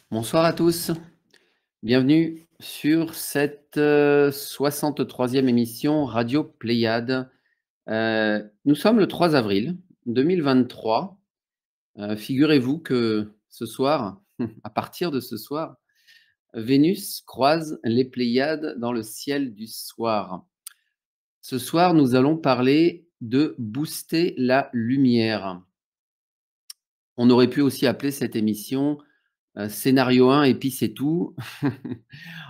Bonsoir à tous, bienvenue sur cette 63e émission Radio Pléiade. Nous sommes le 3 avril 2023. Figurez-vous que ce soir, à partir de ce soir, Vénus croise les Pléiades dans le ciel du soir. Ce soir, nous allons parler de booster la lumière. On aurait pu aussi appeler cette émission scénario 1 et puis c'est tout.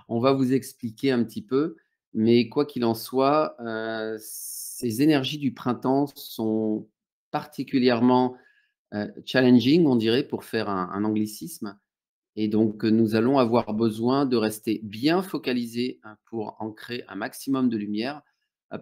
On va vous expliquer un petit peu, mais quoi qu'il en soit, ces énergies du printemps sont particulièrement, challenging, on dirait, pour faire un anglicisme, et donc nous allons avoir besoin de rester bien focalisés, pour ancrer un maximum de lumière,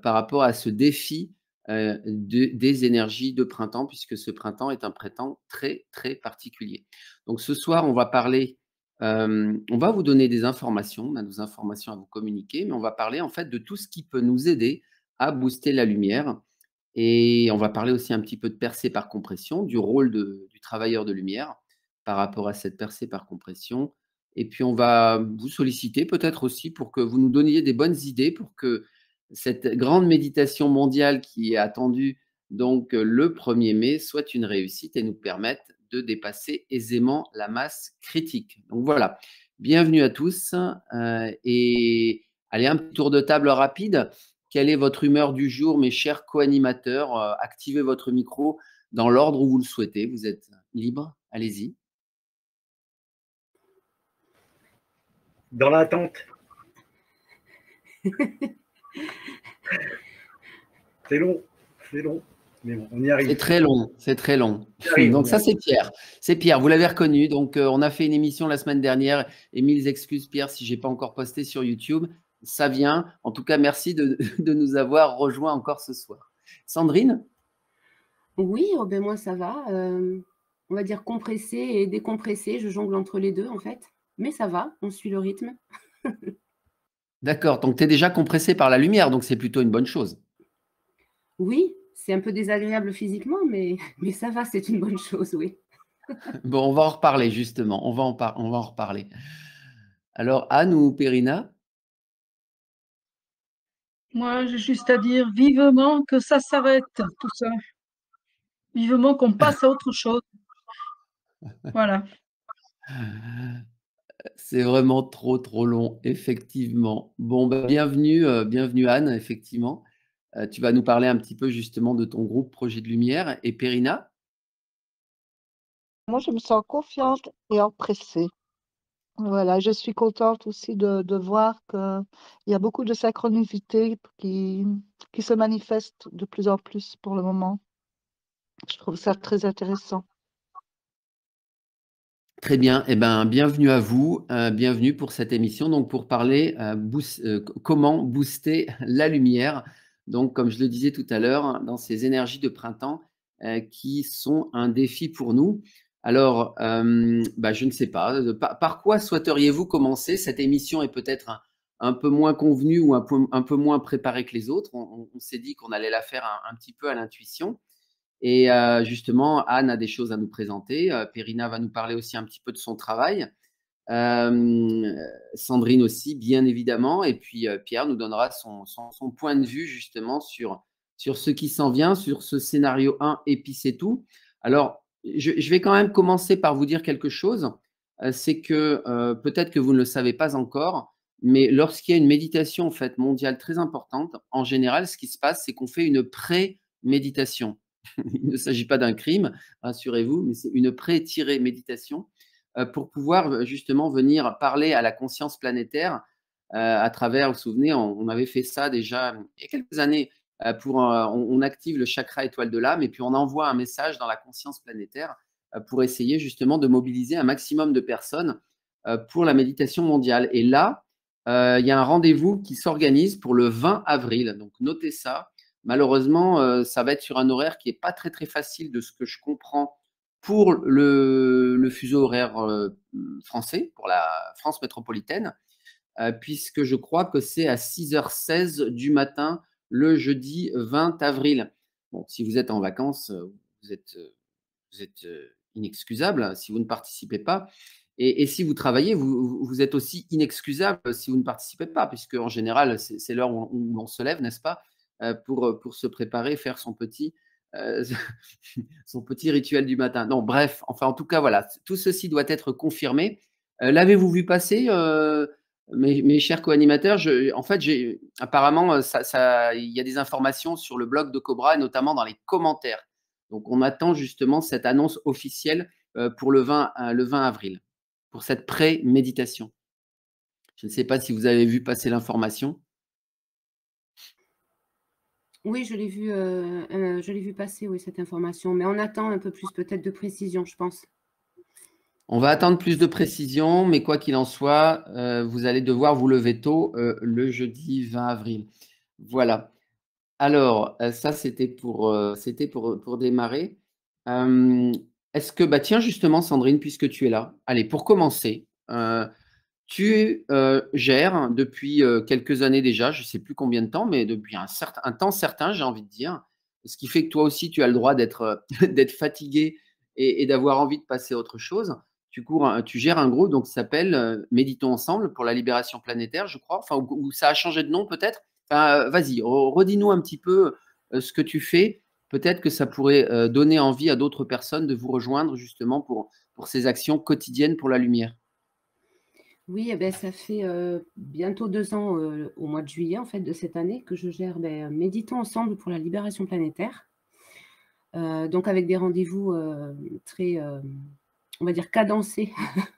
par rapport à ce défi, des énergies de printemps, puisque ce printemps est un printemps très, très particulier. Donc ce soir, on va parler, on va vous donner des informations, on a nos informations à vous communiquer, mais on va parler en fait de tout ce qui peut nous aider à booster la lumière, et on va parler aussi un petit peu de percée par compression, du rôle du travailleur de lumière par rapport à cette percée par compression. Et puis, on va vous solliciter peut-être aussi pour que vous nous donniez des bonnes idées pour que cette grande méditation mondiale qui est attendue donc le 1er mai soit une réussite et nous permette de dépasser aisément la masse critique. Donc voilà, bienvenue à tous et allez, un petit tour de table rapide. Quelle est votre humeur du jour, mes chers co-animateurs? Activez votre micro dans l'ordre où vous le souhaitez. Vous êtes libre, allez-y. Dans l'attente. C'est long, mais bon, on y arrive. C'est très long, c'est très long. Donc ça, c'est Pierre. C'est Pierre, vous l'avez reconnu. Donc, on a fait une émission la semaine dernière et mille excuses, Pierre, si j'ai pas encore posté sur YouTube. Ça vient. En tout cas, merci de nous avoir rejoints encore ce soir. Sandrine? Oui, oh ben moi ça va. On va dire compressé et décompressé. Je jongle entre les deux en fait. Mais ça va, on suit le rythme. D'accord, donc tu es déjà compressé par la lumière, donc c'est plutôt une bonne chose. Oui, c'est un peu désagréable physiquement, mais ça va, c'est une bonne chose, oui. Bon, on va en reparler justement, on va en reparler. Alors, Anne ou Périna? Moi, j'ai juste à dire vivement que ça s'arrête, tout ça. Vivement qu'on passe à autre chose. Voilà. C'est vraiment trop, trop long, effectivement. Bon, bah, bienvenue, bienvenue Anne, effectivement. Tu vas nous parler un petit peu justement de ton groupe Projet de Lumière. Et Périna? Moi, je me sens confiante et empressée. Voilà, je suis contente aussi de voir qu'il y a beaucoup de synchronicité qui se manifestent de plus en plus pour le moment. Je trouve ça très intéressant. Très bien, eh ben, bienvenue à vous, bienvenue pour cette émission, donc pour parler comment booster la lumière. Donc, comme je le disais tout à l'heure, dans ces énergies de printemps qui sont un défi pour nous. Alors, bah, je ne sais pas, par quoi souhaiteriez-vous commencer? Cette émission est peut-être un peu moins convenue ou un peu moins préparée que les autres. On s'est dit qu'on allait la faire un petit peu à l'intuition. Et justement, Anne a des choses à nous présenter. Périna va nous parler aussi un petit peu de son travail. Sandrine aussi, bien évidemment. Et puis Pierre nous donnera son point de vue justement sur ce qui s'en vient, sur ce scénario 1 et puis c'est tout. Alors, je vais quand même commencer par vous dire quelque chose. C'est que peut-être que vous ne le savez pas encore, mais lorsqu'il y a une méditation en fait mondiale très importante, en général, ce qui se passe, c'est qu'on fait une pré-méditation. Il ne s'agit pas d'un crime, rassurez-vous, mais c'est une pré-tirée méditation pour pouvoir justement venir parler à la conscience planétaire à travers, vous vous souvenez, on avait fait ça déjà il y a quelques années, on active le chakra étoile de l'âme et puis on envoie un message dans la conscience planétaire pour essayer justement de mobiliser un maximum de personnes pour la méditation mondiale. Et là, il y a un rendez-vous qui s'organise pour le 20 avril, donc notez ça. Malheureusement, ça va être sur un horaire qui n'est pas très, très facile de ce que je comprends pour le fuseau horaire français, pour la France métropolitaine, puisque je crois que c'est à 6h16 du matin le jeudi 20 avril. Bon, si vous êtes en vacances, vous êtes inexcusable si vous ne participez pas. Et si vous travaillez, vous êtes aussi inexcusable si vous ne participez pas, puisque en général, c'est l'heure où l'on se lève, n'est-ce pas, pour se préparer, faire euh, son petit rituel du matin. Non, bref, enfin, en tout cas, voilà, tout ceci doit être confirmé. L'avez-vous vu passer, mes chers co-animateurs? En fait, apparemment, il y a des informations sur le blog de Cobra, et notamment dans les commentaires. Donc, on attend justement cette annonce officielle pour le 20 avril, pour cette pré-méditation. Je ne sais pas si vous avez vu passer l'information. Oui, je l'ai vu passer, oui, cette information, mais on attend un peu plus peut-être de précision, je pense. On va attendre plus de précision, mais quoi qu'il en soit, vous allez devoir vous lever tôt le jeudi 20 avril. Voilà. Alors, ça, c'était pour démarrer. Est-ce que, bah, tiens, justement, Sandrine, puisque tu es là, allez, pour commencer, tu gères depuis quelques années déjà, je ne sais plus combien de temps, mais depuis un temps certain, j'ai envie de dire, ce qui fait que toi aussi, tu as le droit d'être d'être fatigué et d'avoir envie de passer à autre chose. Tu gères un groupe donc, qui s'appelle Méditons ensemble pour la libération planétaire, je crois, enfin, ou ça a changé de nom peut-être. Enfin, vas-y, redis-nous un petit peu ce que tu fais. Peut-être que ça pourrait donner envie à d'autres personnes de vous rejoindre justement pour ces actions quotidiennes pour la lumière. Oui, eh ben, ça fait bientôt 2 ans, au mois de juillet, en fait, de cette année, que je gère Méditons ensemble pour la libération planétaire. Donc avec des rendez-vous très, on va dire, cadencés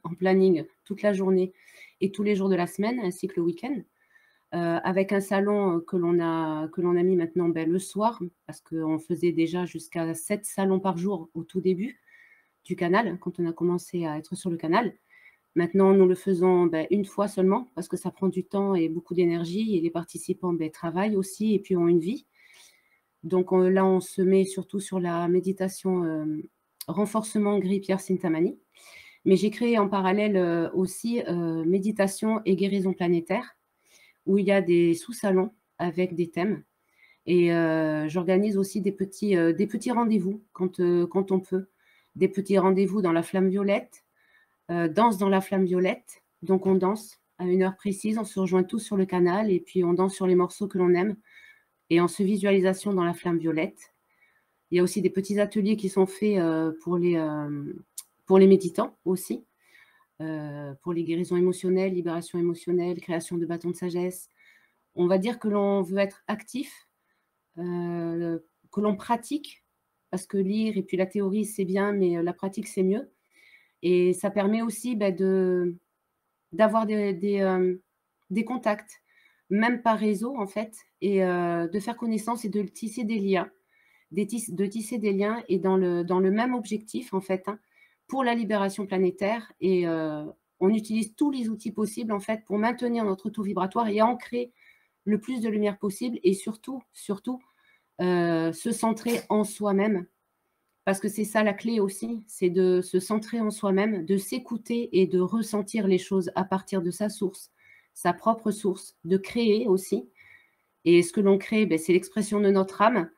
en planning toute la journée et tous les jours de la semaine, ainsi que le week-end. Avec un salon que l'on a mis maintenant le soir, parce qu'on faisait déjà jusqu'à 7 salons par jour au tout début du canal, quand on a commencé à être sur le canal. Maintenant, nous le faisons une fois seulement, parce que ça prend du temps et beaucoup d'énergie, et les participants travaillent aussi et puis ont une vie. Donc là, on se met surtout sur la méditation renforcement gris Pierre Cintamani. Mais j'ai créé en parallèle aussi méditation et guérison planétaire, où il y a des sous-salons avec des thèmes. Et j'organise aussi des petits rendez-vous quand on peut. Des petits rendez-vous dans la flamme violette, danse dans la flamme violette. Donc on danse à une heure précise, on se rejoint tous sur le canal et puis on danse sur les morceaux que l'on aime et on se visualisation dans la flamme violette. Il y a aussi des petits ateliers qui sont faits pour les méditants aussi, pour les guérisons émotionnelles, libération émotionnelle, création de bâtons de sagesse. On va dire que l'on veut être actif, que l'on pratique, parce que lire et puis la théorie, c'est bien, mais la pratique, c'est mieux. Et ça permet aussi d'avoir des contacts, même par réseau, en fait, et de faire connaissance et de tisser des liens, de tisser des liens et dans le même objectif, en fait, hein, pour la libération planétaire. Et on utilise tous les outils possibles, en fait, pour maintenir notre taux vibratoire et ancrer le plus de lumière possible et surtout, se centrer en soi-même. Parce que c'est ça la clé aussi, c'est de se centrer en soi-même, de s'écouter et de ressentir les choses à partir de sa source, sa propre source, de créer aussi. Et ce que l'on crée, c'est l'expression de notre âme.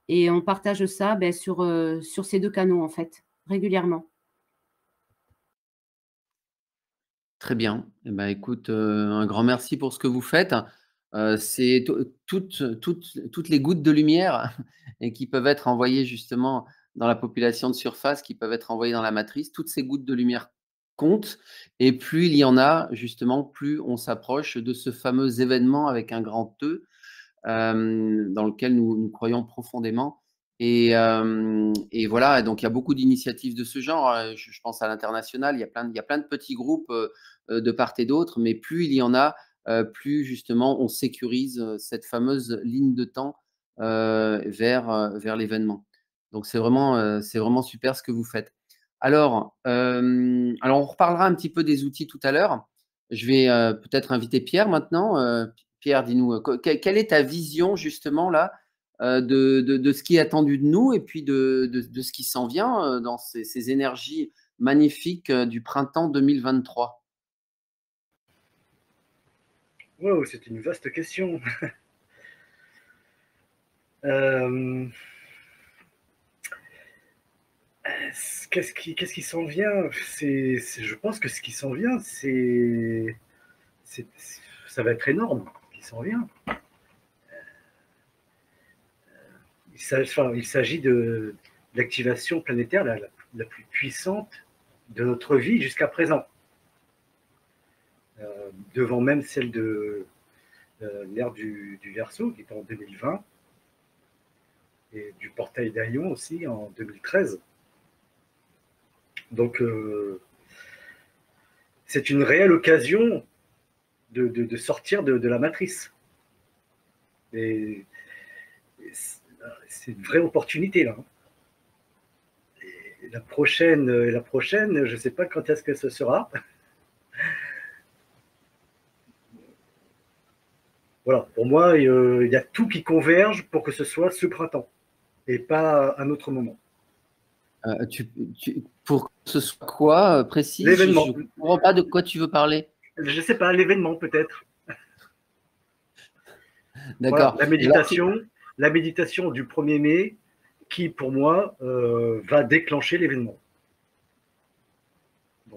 Et on partage ça sur ces 2 canaux, en fait, régulièrement. Très bien. Eh ben, écoute, un grand merci pour ce que vous faites. C'est toutes les gouttes de lumière et qui peuvent être envoyées justement dans la population de surface, qui peuvent être envoyées dans la matrice. Toutes ces gouttes de lumière comptent et plus il y en a, justement, plus on s'approche de ce fameux événement avec un grand E, dans lequel nous croyons profondément. Et voilà, donc il y a beaucoup d'initiatives de ce genre. Je pense à l'international, il y a plein de petits groupes de part et d'autre, mais plus il y en a, plus justement on sécurise cette fameuse ligne de temps vers l'événement. Donc c'est vraiment super ce que vous faites. Alors on reparlera un petit peu des outils tout à l'heure. Je vais peut-être inviter Pierre maintenant. Pierre, dis-nous, quelle est ta vision justement là de ce qui est attendu de nous et puis de ce qui s'en vient dans ces énergies magnifiques du printemps 2023? Wow, c'est une vaste question. Euh, Qu'est-ce qui s'en vient? Je pense que ce qui s'en vient, ça va être énorme. Ce qui s'en vient. Il s'agit de l'activation planétaire la plus puissante de notre vie jusqu'à présent. Devant même celle de l'ère du Verseau, qui est en 2020, et du portail d'Aion aussi en 2013. Donc, c'est une réelle occasion de sortir de la matrice. Et c'est une vraie opportunité, là. Et la prochaine, je ne sais pas quand est-ce que ce sera. Voilà, pour moi, il y a tout qui converge pour que ce soit ce printemps et pas un autre moment. Pour que ce soit quoi, précis? L'événement. Je ne comprends pas de quoi tu veux parler. Je ne sais pas, l'événement peut-être. D'accord. Voilà, la méditation du 1er mai qui, pour moi, va déclencher l'événement.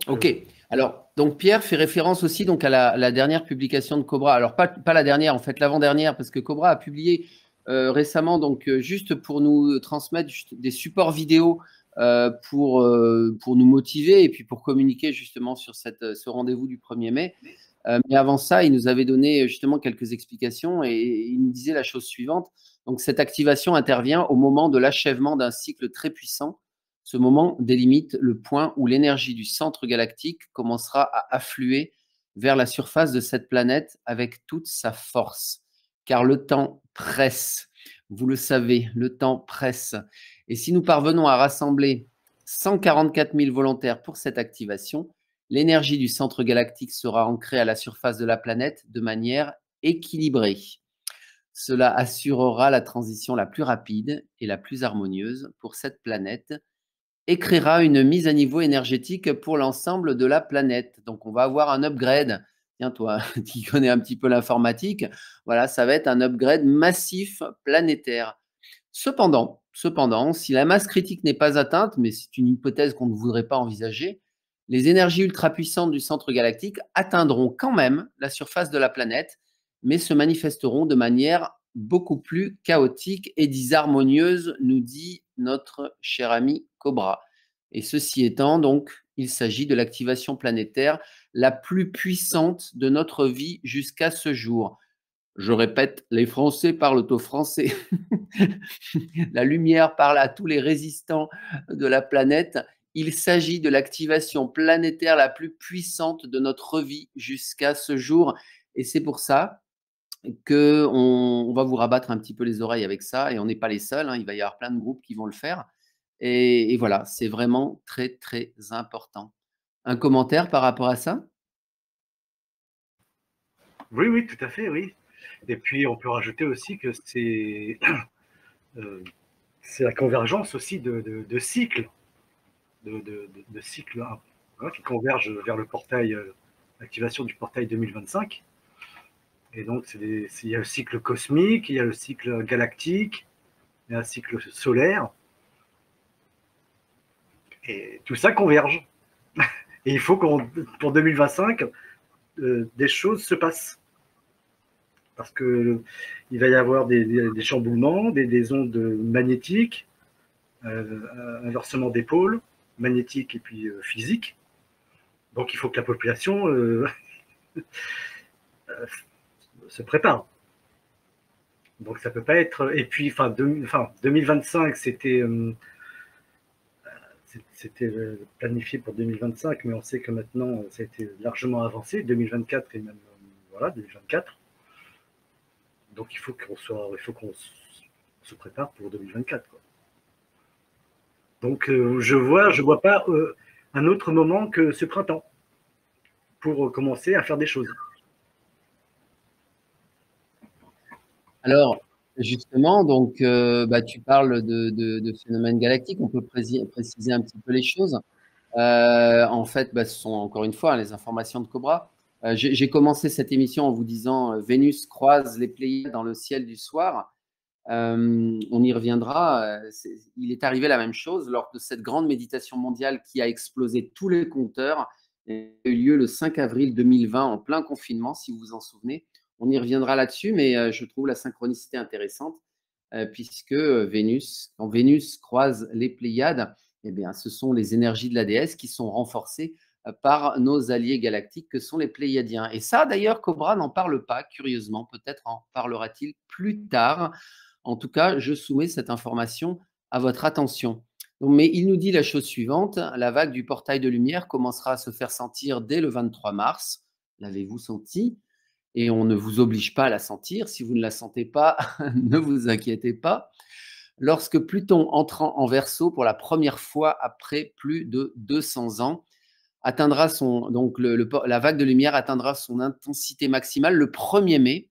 Ok. Alors, donc Pierre fait référence aussi donc à la dernière publication de Cobra. Alors, pas la dernière, en fait, l'avant-dernière, parce que Cobra a publié récemment, donc juste pour nous transmettre des supports vidéo pour nous motiver et puis pour communiquer justement sur ce rendez-vous du 1er mai. Mais avant ça, il nous avait donné justement quelques explications et il nous disait la chose suivante. Donc, cette activation intervient au moment de l'achèvement d'un cycle très puissant. Ce moment délimite le point où l'énergie du centre galactique commencera à affluer vers la surface de cette planète avec toute sa force. Car le temps presse. Vous le savez, le temps presse. Et si nous parvenons à rassembler 144 000 volontaires pour cette activation, l'énergie du centre galactique sera ancrée à la surface de la planète de manière équilibrée. Cela assurera la transition la plus rapide et la plus harmonieuse pour cette planète et créera une mise à niveau énergétique pour l'ensemble de la planète. Donc, on va avoir un upgrade. Tiens, toi, qui connais un petit peu l'informatique, voilà, ça va être un upgrade massif planétaire. Cependant, si la masse critique n'est pas atteinte, mais c'est une hypothèse qu'on ne voudrait pas envisager, les énergies ultra-puissantes du centre galactique atteindront quand même la surface de la planète, mais se manifesteront de manière beaucoup plus chaotique et disharmonieuse, nous dit notre cher ami Cobra. Et ceci étant, donc, il s'agit de l'activation planétaire la plus puissante de notre vie jusqu'à ce jour. Je répète, les Français parlent au français. La lumière parle à tous les résistants de la planète. Il s'agit de l'activation planétaire la plus puissante de notre vie jusqu'à ce jour. Et c'est pour ça qu'on va vous rabattre un petit peu les oreilles avec ça. Et on n'est pas les seuls. Il va y avoir plein de groupes qui vont le faire. Et voilà, c'est vraiment très, très important. Un commentaire par rapport à ça? Oui, oui, tout à fait, oui. Et puis, on peut rajouter aussi que c'est la convergence aussi de cycles, de cycles qui convergent vers le portail, l'activation du portail 2025. Et donc, il y a le cycle cosmique, il y a le cycle galactique, il y a un cycle solaire. Et tout ça converge. Et il faut pour 2025, des choses se passent. Parce qu'il va y avoir des chamboulements, des ondes magnétiques, inversement des pôles, magnétiques et puis physiques. Donc il faut que la population se prépare. Donc ça ne peut pas être... Et puis, 2025, c'était planifié pour 2025, mais on sait que maintenant, ça a été largement avancé, 2024 et même, 2024. Donc il faut qu'on se prépare pour 2024. Quoi. Donc je vois pas un autre moment que ce printemps pour commencer à faire des choses. Alors, justement, donc, tu parles de phénomènes galactiques. On peut préciser un petit peu les choses. En fait, ce sont encore une fois les informations de Cobra. J'ai commencé cette émission en vous disant Vénus croise les Pléiades dans le ciel du soir. On y reviendra. Il est arrivé la même chose lors de cette grande méditation mondiale qui a explosé tous les compteurs. Elle a eu lieu le 5 avril 2020 en plein confinement, si vous vous en souvenez. On y reviendra là-dessus, mais je trouve la synchronicité intéressante puisque quand Vénus croise les Pléiades, eh bien, ce sont les énergies de la déesse qui sont renforcées par nos alliés galactiques que sont les Pléiadiens. Et ça, d'ailleurs, Cobra n'en parle pas, curieusement. Peut-être en parlera-t-il plus tard. En tout cas, je soumets cette information à votre attention. Mais il nous dit la chose suivante, la vague du portail de lumière commencera à se faire sentir dès le 23 mars. L'avez-vous senti? Et on ne vous oblige pas à la sentir. Si vous ne la sentez pas, ne vous inquiétez pas. Lorsque Pluton entrant en Verseau pour la première fois après plus de 200 ans, atteindra la vague de lumière atteindra son intensité maximale le 1er mai.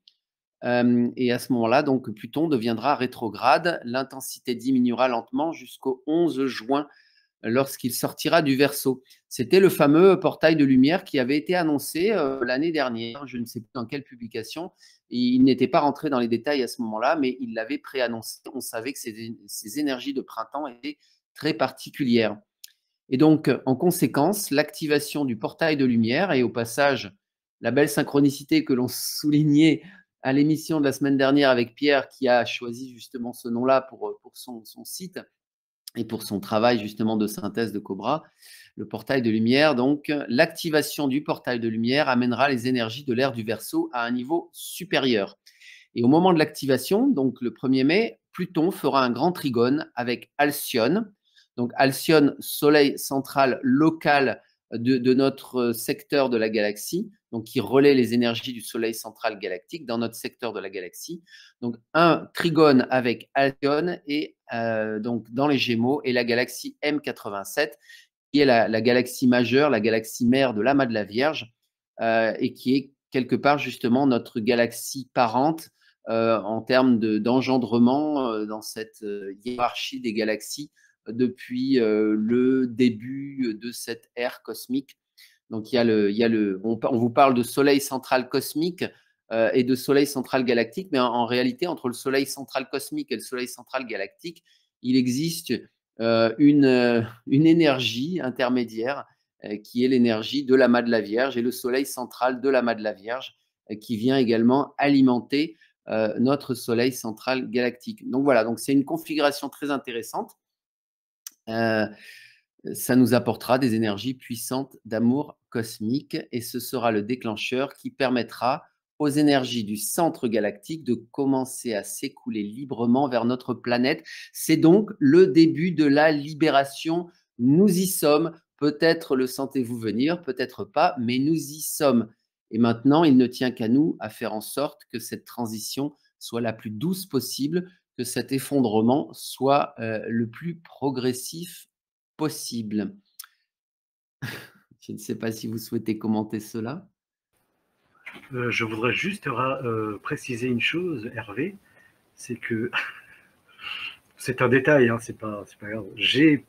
Et à ce moment-là, donc, Pluton deviendra rétrograde. L'intensité diminuera lentement jusqu'au 11 juin lorsqu'il sortira du Verseau. C'était le fameux portail de lumière qui avait été annoncé l'année dernière, je ne sais plus dans quelle publication. Il n'était pas rentré dans les détails à ce moment-là, mais il l'avait préannoncé. On savait que ces énergies de printemps étaient très particulières. Et donc, en conséquence, l'activation du portail de lumière et au passage, la belle synchronicité que l'on soulignait à l'émission de la semaine dernière avec Pierre, qui a choisi justement ce nom-là pour son site et pour son travail justement de synthèse de Cobra, le portail de lumière. Donc, l'activation du portail de lumière amènera les énergies de l'ère du Verseau à un niveau supérieur. Et au moment de l'activation, donc le 1er mai, Pluton fera un grand trigone avec Alcyone. Donc, Alcyone, soleil central local de notre secteur de la galaxie, donc qui relaie les énergies du soleil central galactique dans notre secteur de la galaxie. Donc, un trigone avec Alcyone et donc dans les Gémeaux et la galaxie M87, qui est la galaxie majeure, la galaxie mère de l'amas de la Vierge, et qui est quelque part justement notre galaxie parente en termes d'engendrement dans cette hiérarchie des galaxies depuis le début de cette ère cosmique. Donc, on vous parle de soleil central cosmique et de soleil central galactique, mais en réalité, entre le soleil central cosmique et le soleil central galactique, il existe une énergie intermédiaire qui est l'énergie de l'amas de la Vierge et le soleil central de l'amas de la Vierge qui vient également alimenter notre soleil central galactique. Donc voilà, donc c'est une configuration très intéressante. Ça nous apportera des énergies puissantes d'amour cosmique et ce sera le déclencheur qui permettra aux énergies du centre galactique de commencer à s'écouler librement vers notre planète. C'est donc le début de la libération. Nous y sommes. Peut-être le sentez-vous venir, peut-être pas, mais nous y sommes. Et maintenant, il ne tient qu'à nous à faire en sorte que cette transition soit la plus douce possible, que cet effondrement soit le plus progressif possible. Je ne sais pas si vous souhaitez commenter cela. Je voudrais juste préciser une chose, Hervé, c'est que c'est un détail, hein, c'est pas grave. J'ai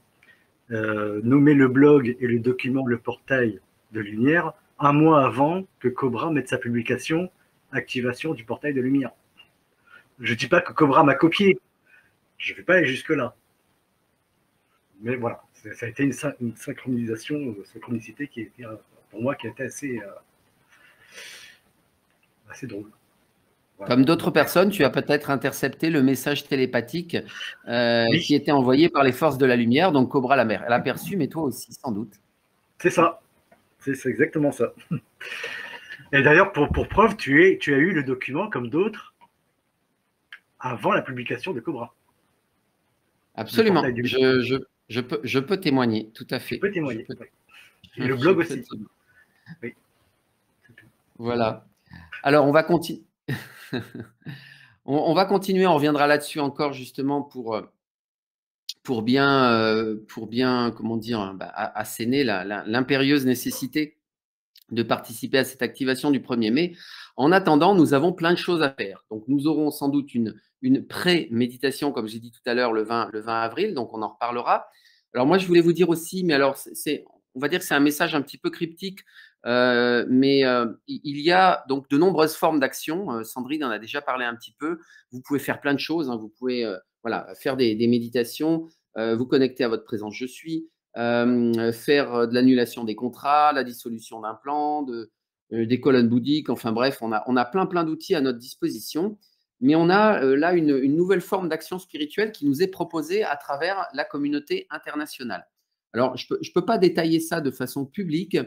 nommé le blog et le document Le Portail de Lumière un mois avant que Cobra mette sa publication Activation du Portail de Lumière. Je ne dis pas que Cobra m'a copié, je ne vais pas aller jusque-là. Mais voilà, ça a été une synchronicité qui était, pour moi, qui a été assez drôle. Voilà. Comme d'autres personnes, tu as peut-être intercepté le message télépathique qui était envoyé par les forces de la lumière. Donc Cobra l'a perçu, mais toi aussi, sans doute. C'est ça. C'est exactement ça. Et d'ailleurs, pour preuve, tu as eu le document, comme d'autres, avant la publication de Cobra. Absolument. Je peux témoigner, tout à fait. Tu peux témoigner. Et le blog aussi. Oui. Voilà. Alors, on va continuer. On va continuer, on reviendra là-dessus encore justement pour bien, comment dire, asséner l'impérieuse nécessité de participer à cette activation du 1er mai. En attendant, nous avons plein de choses à faire. Donc, nous aurons sans doute une pré-méditation, comme j'ai dit tout à l'heure, le 20 avril, donc on en reparlera. Alors, moi, je voulais vous dire aussi, mais alors, on va dire que c'est un message un petit peu cryptique Mais il y a donc de nombreuses formes d'action. Sandrine en a déjà parlé un petit peu. Vous pouvez faire plein de choses, hein. Vous pouvez voilà, faire des méditations, vous connecter à votre présence je suis, faire de l'annulation des contrats, la dissolution d'un plan, des colonnes bouddhiques. Enfin bref, on a plein d'outils à notre disposition. Mais on a là une nouvelle forme d'action spirituelle qui nous est proposée à travers la communauté internationale. Alors, je ne peux pas détailler ça de façon publique.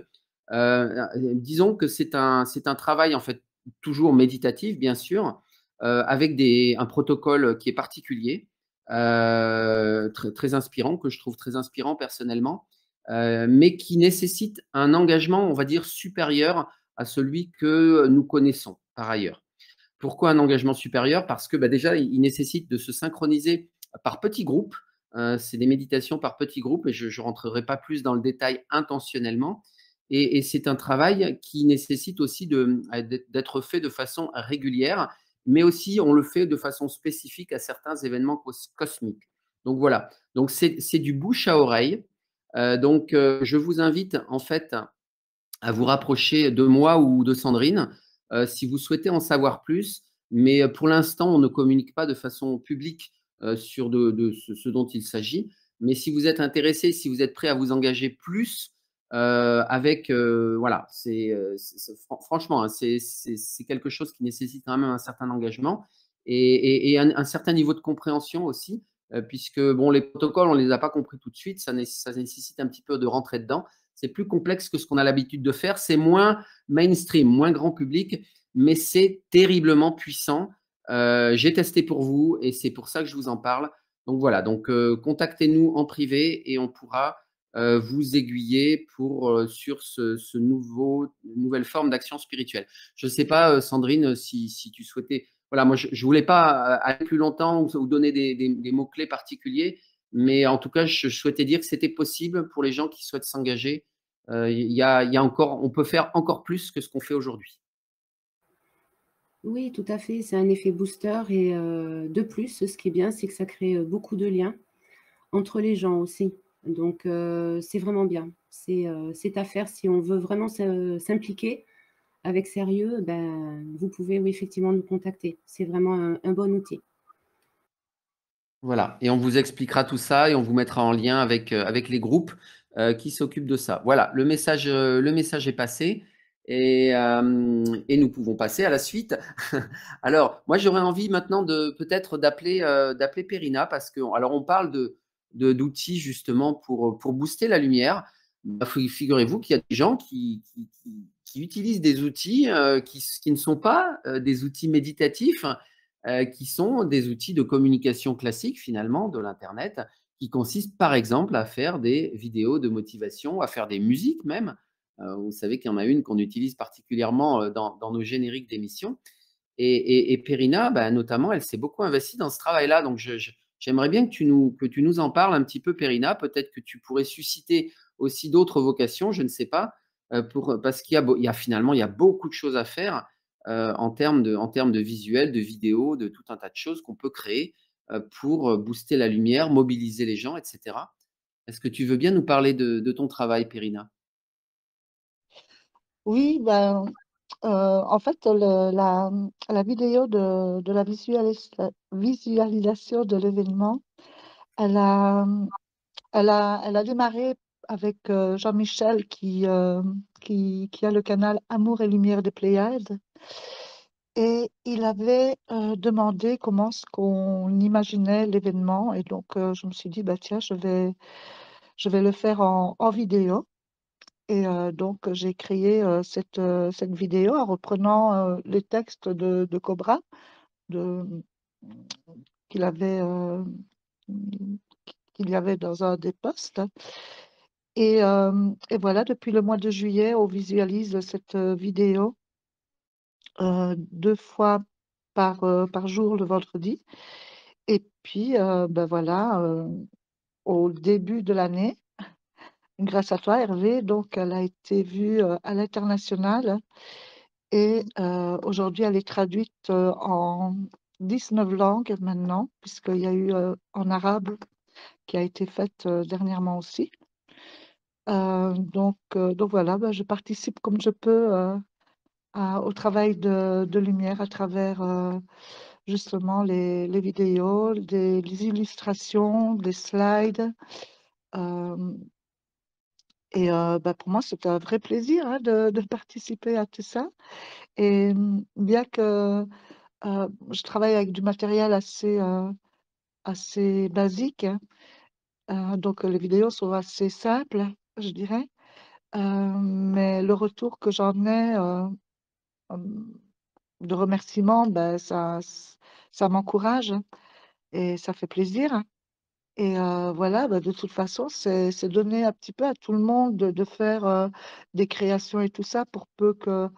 Disons que c'est un travail en fait toujours méditatif, bien sûr, avec un protocole qui est particulier, très inspirant, que je trouve très inspirant personnellement, mais qui nécessite un engagement, on va dire, supérieur à celui que nous connaissons par ailleurs. Pourquoi un engagement supérieur? Parce que déjà, il nécessite de se synchroniser par petits groupes. C'est des méditations par petits groupes et je ne rentrerai pas plus dans le détail intentionnellement. Et c'est un travail qui nécessite aussi d'être fait de façon régulière, mais aussi on le fait de façon spécifique à certains événements cosmiques. Donc voilà, donc c'est du bouche à oreille. Je vous invite en fait à vous rapprocher de moi ou de Sandrine si vous souhaitez en savoir plus. Mais pour l'instant, on ne communique pas de façon publique sur ce dont il s'agit. Mais si vous êtes intéressé, si vous êtes prêt à vous engager plus voilà, franchement, hein, c'est quelque chose qui nécessite quand même un certain engagement et un certain niveau de compréhension aussi, puisque bon, les protocoles, on ne les a pas compris tout de suite, ça nécessite un petit peu de rentrer dedans. C'est plus complexe que ce qu'on a l'habitude de faire. C'est moins mainstream, moins grand public, mais c'est terriblement puissant. J'ai testé pour vous et c'est pour ça que je vous en parle. Donc voilà, contactez-nous en privé et on pourra vous aiguiller sur ce nouvelle forme d'action spirituelle. Je ne sais pas, Sandrine, si tu souhaitais. Voilà, moi, je ne voulais pas aller plus longtemps ou donner des mots-clés particuliers, mais en tout cas, je souhaitais dire que c'était possible pour les gens qui souhaitent s'engager. Il y a encore, on peut faire encore plus que ce qu'on fait aujourd'hui. Oui, tout à fait. C'est un effet booster. Et de plus, ce qui est bien, c'est que ça crée beaucoup de liens entre les gens aussi. Donc, c'est vraiment bien. C'est à faire si on veut vraiment s'impliquer avec sérieux. Ben, vous pouvez oui, effectivement nous contacter. C'est vraiment un bon outil. Voilà, et on vous expliquera tout ça et on vous mettra en lien avec les groupes qui s'occupent de ça. Voilà, le message est passé et nous pouvons passer à la suite. Alors, moi, j'aurais envie maintenant peut-être d'appeler Perrina parce que, alors, on parle d'outils justement pour booster la lumière. Bah, figurez-vous qu'il y a des gens qui utilisent des outils qui ne sont pas des outils méditatifs, qui sont des outils de communication classique finalement de l'Internet, qui consistent par exemple à faire des vidéos de motivation, à faire des musiques même. Vous savez qu'il y en a une qu'on utilise particulièrement dans nos génériques d'émissions. Et Perrina, bah, notamment, elle s'est beaucoup investie dans ce travail-là. Donc, j'aimerais bien que tu nous en parles un petit peu, Perrina. Peut-être que tu pourrais susciter aussi d'autres vocations, je ne sais pas, parce qu'il y a finalement, il y a beaucoup de choses à faire en termes de visuel, de vidéo, de tout un tas de choses qu'on peut créer pour booster la lumière, mobiliser les gens, etc. Est-ce que tu veux bien nous parler de ton travail, Perrina? Oui, ben, en fait, la vidéo de la visualisation de l'événement, elle a, elle a démarré avec Jean-Michel qui a le canal Amour et Lumière des Pléiades. Et il avait demandé comment est-ce qu'on imaginait l'événement. Et donc, je me suis dit, bah, tiens, je vais le faire en vidéo. Et donc, j'ai créé cette vidéo en reprenant les textes de Cobra de, qu'il avait, qu'il y avait dans un des posts. Et voilà, depuis le mois de juillet, on visualise cette vidéo 2 fois par jour le vendredi. Et puis, ben voilà, au début de l'année, grâce à toi, Hervé, donc elle a été vue à l'international et aujourd'hui, elle est traduite en 19 langues maintenant, puisqu'il y a eu en arabe qui a été faite dernièrement aussi. Donc voilà, bah, je participe comme je peux au travail de lumière à travers justement les vidéos, les illustrations, les slides. euh, bah, pour moi, c'est un vrai plaisir hein, de participer à tout ça. Et bien que je travaille avec du matériel assez basique, hein, donc les vidéos sont assez simples, je dirais. Mais le retour que j'en ai hem, de remerciements, ben, ça m'encourage et ça fait plaisir. Et voilà, bah, de toute façon, c'est donné un petit peu à tout le monde de faire, des créations et tout ça pour peu qu'on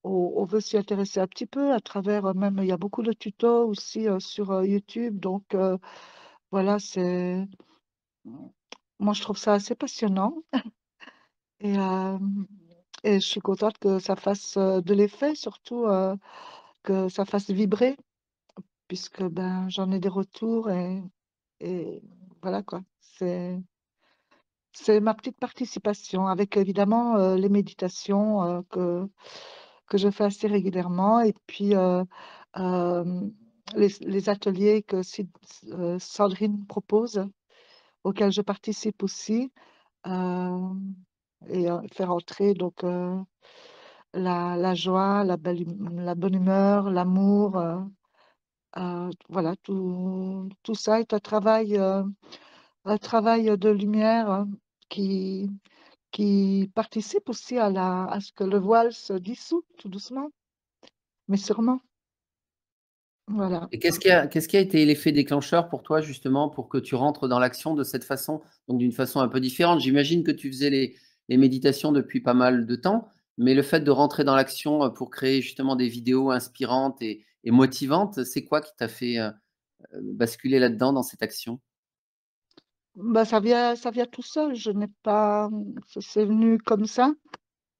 on veut s'y intéresser un petit peu à travers, même il y a beaucoup de tutos aussi, sur, YouTube donc voilà, moi je trouve ça assez passionnant et et je suis contente que ça fasse, de l'effet surtout, que ça fasse vibrer puisque, ben, j'en ai des retours et voilà quoi. C'est ma petite participation avec évidemment, les méditations, que je fais assez régulièrement et puis, hem, les ateliers que Sandrine propose, auxquels je participe aussi, hem et faire entrer donc, la joie, la bonne humeur, l'amour, voilà tout ça est un travail de lumière qui qui participe aussi à ce que le voile se dissout tout doucement, mais sûrement. Voilà. Et qu'est-ce qui a été l'effet déclencheur pour toi justement pour que tu rentres dans l'action de cette façon, donc d'une façon un peu différente? J'imagine que tu faisais les méditations depuis pas mal de temps, mais le fait de rentrer dans l'action, pour créer justement des vidéos inspirantes et motivantes, c'est quoi qui t'a fait, basculer là-dedans, dans cette action? Bah, ça vient tout seul, je n'ai pas, c'est venu comme ça.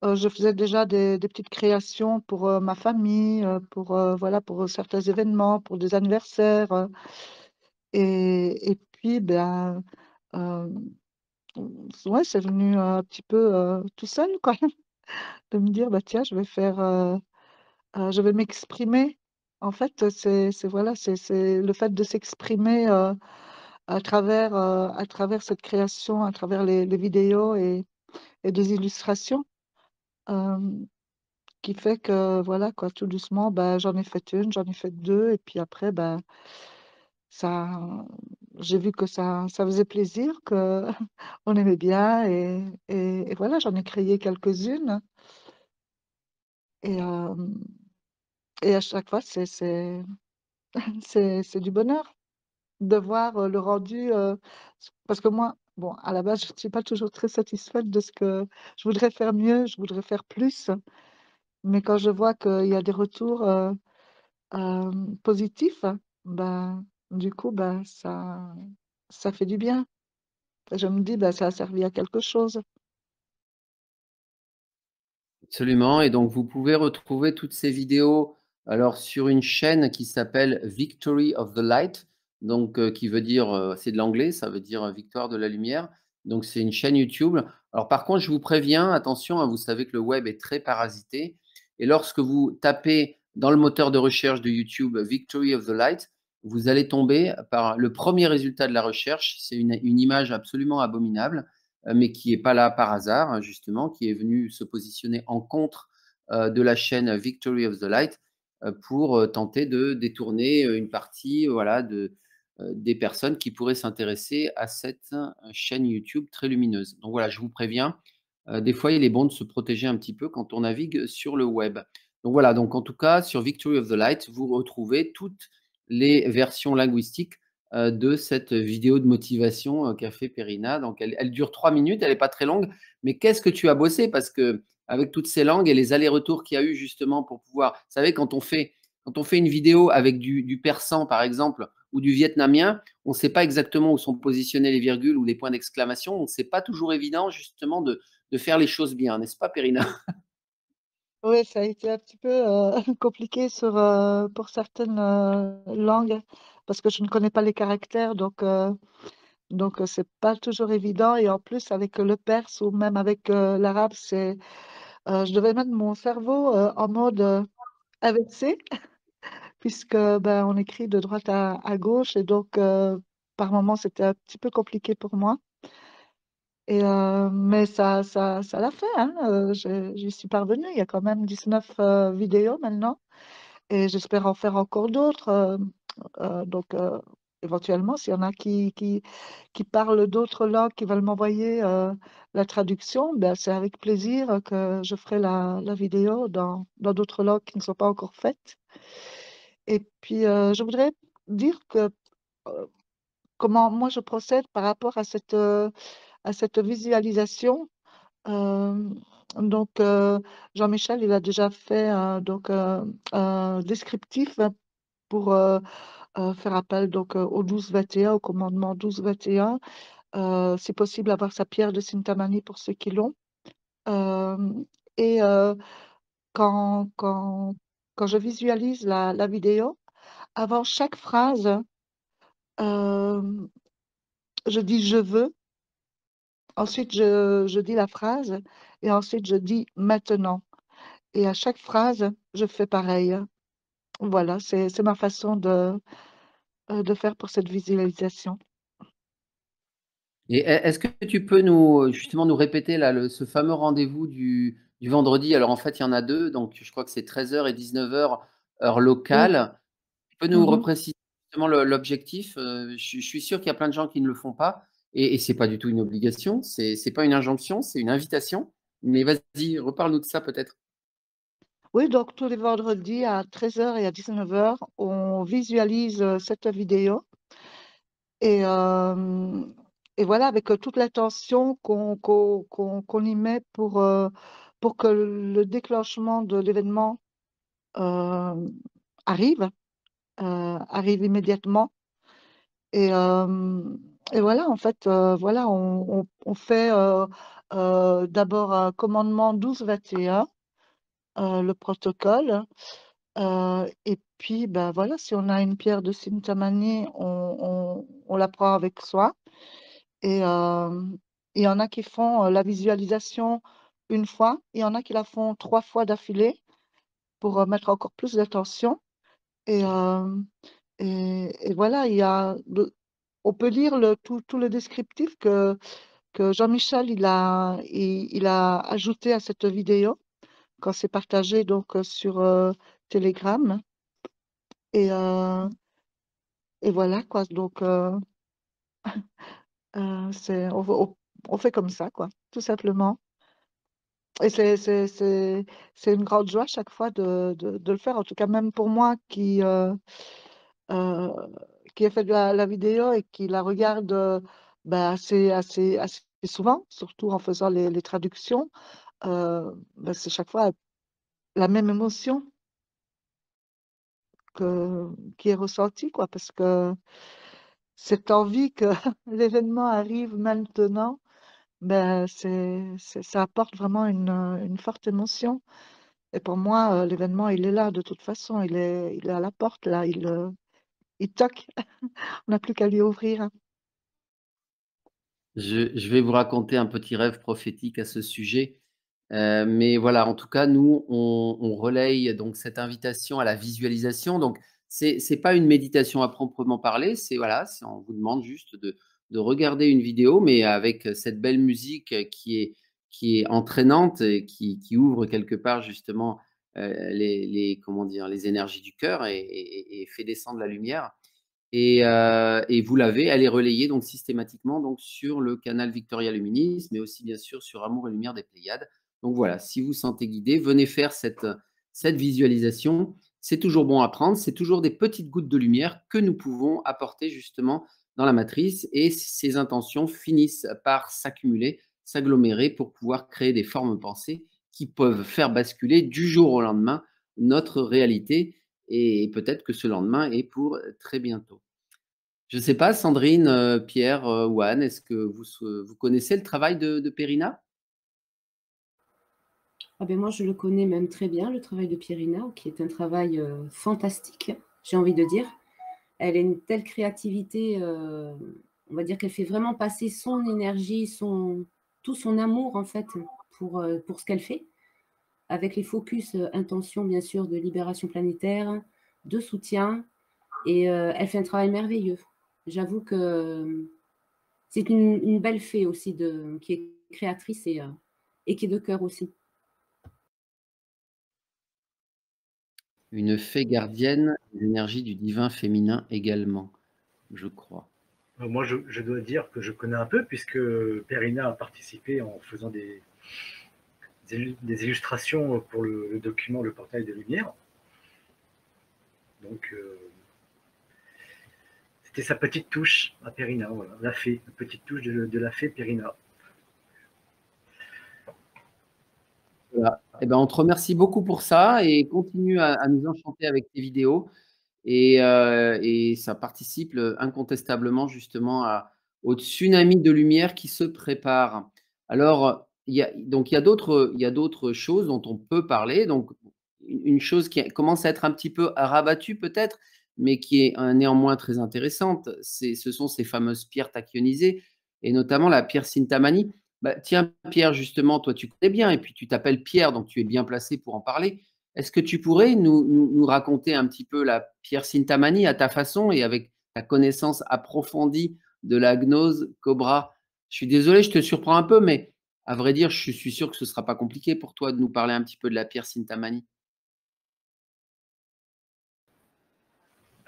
Je faisais déjà des petites créations pour, ma famille, pour, voilà, pour certains événements, pour des anniversaires, et puis, ben, hem, ouais, c'est venu un petit peu, tout seul, quoi. De me dire: «Bah, tiens, je vais m'exprimer». En fait, c'est voilà, c'est le fait de s'exprimer, à travers cette création, à travers les vidéos et des illustrations, hem, qui fait que voilà quoi, tout doucement, bah, j'en ai fait une, j'en ai fait 2 et puis après, bah, ça j'ai vu que ça faisait plaisir, que on aimait bien et voilà, j'en ai créé quelques-unes et et à chaque fois, c'est du bonheur de voir, le rendu, parce que moi, bon, à la base, je ne suis pas toujours très satisfaite de ce que je voudrais faire mieux, je voudrais faire plus, mais quand je vois qu'il y a des retours, positifs, ben, du coup, ben, ça fait du bien. Je me dis: «Bah, ça a servi à quelque chose». Absolument, et donc vous pouvez retrouver toutes ces vidéos, alors sur une chaîne qui s'appelle Victory of the Light, donc qui veut dire, c'est de l'anglais, ça veut dire, victoire de la lumière. Donc c'est une chaîne YouTube. Alors par contre, je vous préviens, attention, hein, vous savez que le web est très parasité et lorsque vous tapez dans le moteur de recherche de YouTube Victory of the Light, vous allez tomber par le premier résultat de la recherche, c'est une image absolument abominable, mais qui est pas là par hasard, hein, justement, qui est venu se positionner en contre, de la chaîne Victory of the Light, pour, tenter de détourner, une partie, voilà, des personnes qui pourraient s'intéresser à cette, chaîne YouTube très lumineuse. Donc voilà, je vous préviens, des fois, il est bon de se protéger un petit peu quand on navigue sur le web. Donc voilà, donc en tout cas, sur Victory of the Light, vous retrouvez toutes les versions linguistiques de cette vidéo de motivation qu'a fait Perrina. Donc, elle dure 3 minutes, elle n'est pas très longue, mais qu'est-ce que tu as bossé? Parce que avec toutes ces langues et les allers-retours qu'il y a eu justement pour pouvoir, vous savez, quand on fait une vidéo avec du persan, par exemple, ou du vietnamien, on ne sait pas exactement où sont positionnées les virgules ou les points d'exclamation. Donc, ce n'est pas toujours évident justement de faire les choses bien, n'est-ce pas, Perrina? Oui, ça a été un petit peu, compliqué pour certaines, langues parce que je ne connais pas les caractères donc Donc, c'est pas toujours évident. Et en plus, avec le perse ou même avec l'arabe, je devais mettre mon cerveau en mode AVC, puisque ben, on écrit de droite à gauche. Et donc, par moments, c'était un petit peu compliqué pour moi. Mais ça l'a fait, hein. J'y suis parvenue. Il y a quand même 19 vidéos maintenant. Et j'espère en faire encore d'autres. Donc, éventuellement, s'il y en a qui parlent d'autres langues, qui veulent m'envoyer la traduction, ben, c'est avec plaisir que je ferai la vidéo dans d'autres langues qui ne sont pas encore faites. Et puis, je voudrais dire que euh, comment moi je procède par rapport à cette visualisation. Euh, donc, Jean-Michel, il a déjà fait donc, un descriptif pour faire appel donc, au 12-21, au commandement 12-21. C'est possible avoir sa pierre de Sintamani pour ceux qui l'ont. Euh, et quand, quand, quand je visualise la vidéo, avant chaque phrase, euh, je dis je veux, ensuite je dis la phrase et ensuite je dis maintenant. Et à chaque phrase, je fais pareil. Voilà, c'est ma façon de faire pour cette visualisation. Et est-ce que tu peux justement nous répéter là, ce fameux rendez-vous du vendredi? Alors en fait, il y en a deux, donc je crois que c'est 13h et 19h, heure Oui. locale. Tu peux nous Mhm. repréciser justement l'objectif? Je suis sûr qu'il y a plein de gens qui ne le font pas, et ce n'est pas du tout une obligation, c'est pas une injonction, c'est une invitation. Mais vas-y, reparle-nous de ça peut-être. Oui, donc tous les vendredis à 13h et à 19h, on visualise cette vidéo. Et, euh, et voilà, avec toute l'attention qu'on y met pour que le déclenchement de l'événement euh, arrive, arrive immédiatement. Et, euh, et voilà, en fait, voilà, on fait d'abord un commandement 12-21, le protocole. Et puis, ben voilà, si on a une pierre de Sintamani, on la prend avec soi. Et il y en a qui font la visualisation une fois, il y en a qui la font 3 fois d'affilée pour mettre encore plus d'attention. Et, et voilà, on peut lire tout le descriptif que Jean-Michel il a ajouté à cette vidéo quand c'est partagé donc sur Telegram. Et, et voilà quoi. Donc on fait comme ça quoi, tout simplement. Et c'est une grande joie chaque fois de le faire. En tout cas, même pour moi euh, qui a fait de la vidéo et qui la regarde ben, assez souvent, surtout en faisant les traductions, ben, c'est chaque fois la même émotion qui est ressentie, quoi, parce que cette envie que l'événement arrive maintenant, ben, ça apporte vraiment une forte émotion. Et pour moi, l'événement, il est là de toute façon, il est à la porte, là, il toque, on n'a plus qu'à lui ouvrir, hein. Je vais vous raconter un petit rêve prophétique à ce sujet. Mais voilà, en tout cas, nous, on relaye donc cette invitation à la visualisation. Donc, c'est pas une méditation à proprement parler. C'est voilà, on vous demande juste de regarder une vidéo, mais avec cette belle musique qui est entraînante et qui ouvre quelque part justement comment dire, les énergies du cœur et fait descendre la lumière. Et vous l'avez, elle est relayée donc systématiquement donc sur le canal Victoria Luminis, mais aussi bien sûr sur Amour et Lumière des Pléiades. Donc voilà, si vous sentez guidé, venez faire cette visualisation. C'est toujours bon à prendre, c'est toujours des petites gouttes de lumière que nous pouvons apporter justement dans la matrice, et ces intentions finissent par s'accumuler, s'agglomérer pour pouvoir créer des formes pensées qui peuvent faire basculer du jour au lendemain notre réalité, et peut-être que ce lendemain est pour très bientôt. Je ne sais pas, Sandrine, Pierre ou Anne, est-ce que vous connaissez le travail de Périna? Ah ben moi, je le connais même très bien, le travail de Pierina, qui est un travail fantastique, j'ai envie de dire. Elle a une telle créativité on va dire qu'elle fait vraiment passer son énergie, tout son amour, en fait, pour ce qu'elle fait, avec les focus intention, bien sûr, de libération planétaire, de soutien, et elle fait un travail merveilleux. J'avoue que c'est une belle fée aussi qui est créatrice et qui est de cœur aussi. Une fée gardienne de l'énergie du divin féminin également, je crois. Moi, je dois dire que je connais un peu, puisque Perrina a participé en faisant des illustrations pour le document Le Portail des Lumières. Donc, c'était sa petite touche à Perrina, voilà, la fée, la petite touche de la fée Perrina. Voilà. Eh ben, on te remercie beaucoup pour ça et continue à nous enchanter avec tes vidéos. Et ça participe incontestablement justement au tsunami de lumière qui se prépare. Alors, il y a d'autres choses dont on peut parler. Donc, une chose qui commence à être un petit peu rabattue peut-être, mais qui est néanmoins très intéressante, ce sont ces fameuses pierres tachyonisées, et notamment la pierre Sintamani. Bah, tiens, Pierre, justement, toi, tu connais bien, et puis tu t'appelles Pierre, donc tu es bien placé pour en parler. Est-ce que tu pourrais nous raconter un petit peu la pierre Sintamani à ta façon et avec ta connaissance approfondie de la gnose Cobra? Je suis désolé, je te surprends un peu, mais à vrai dire, je suis sûr que ce ne sera pas compliqué pour toi de nous parler un petit peu de la pierre Sintamani.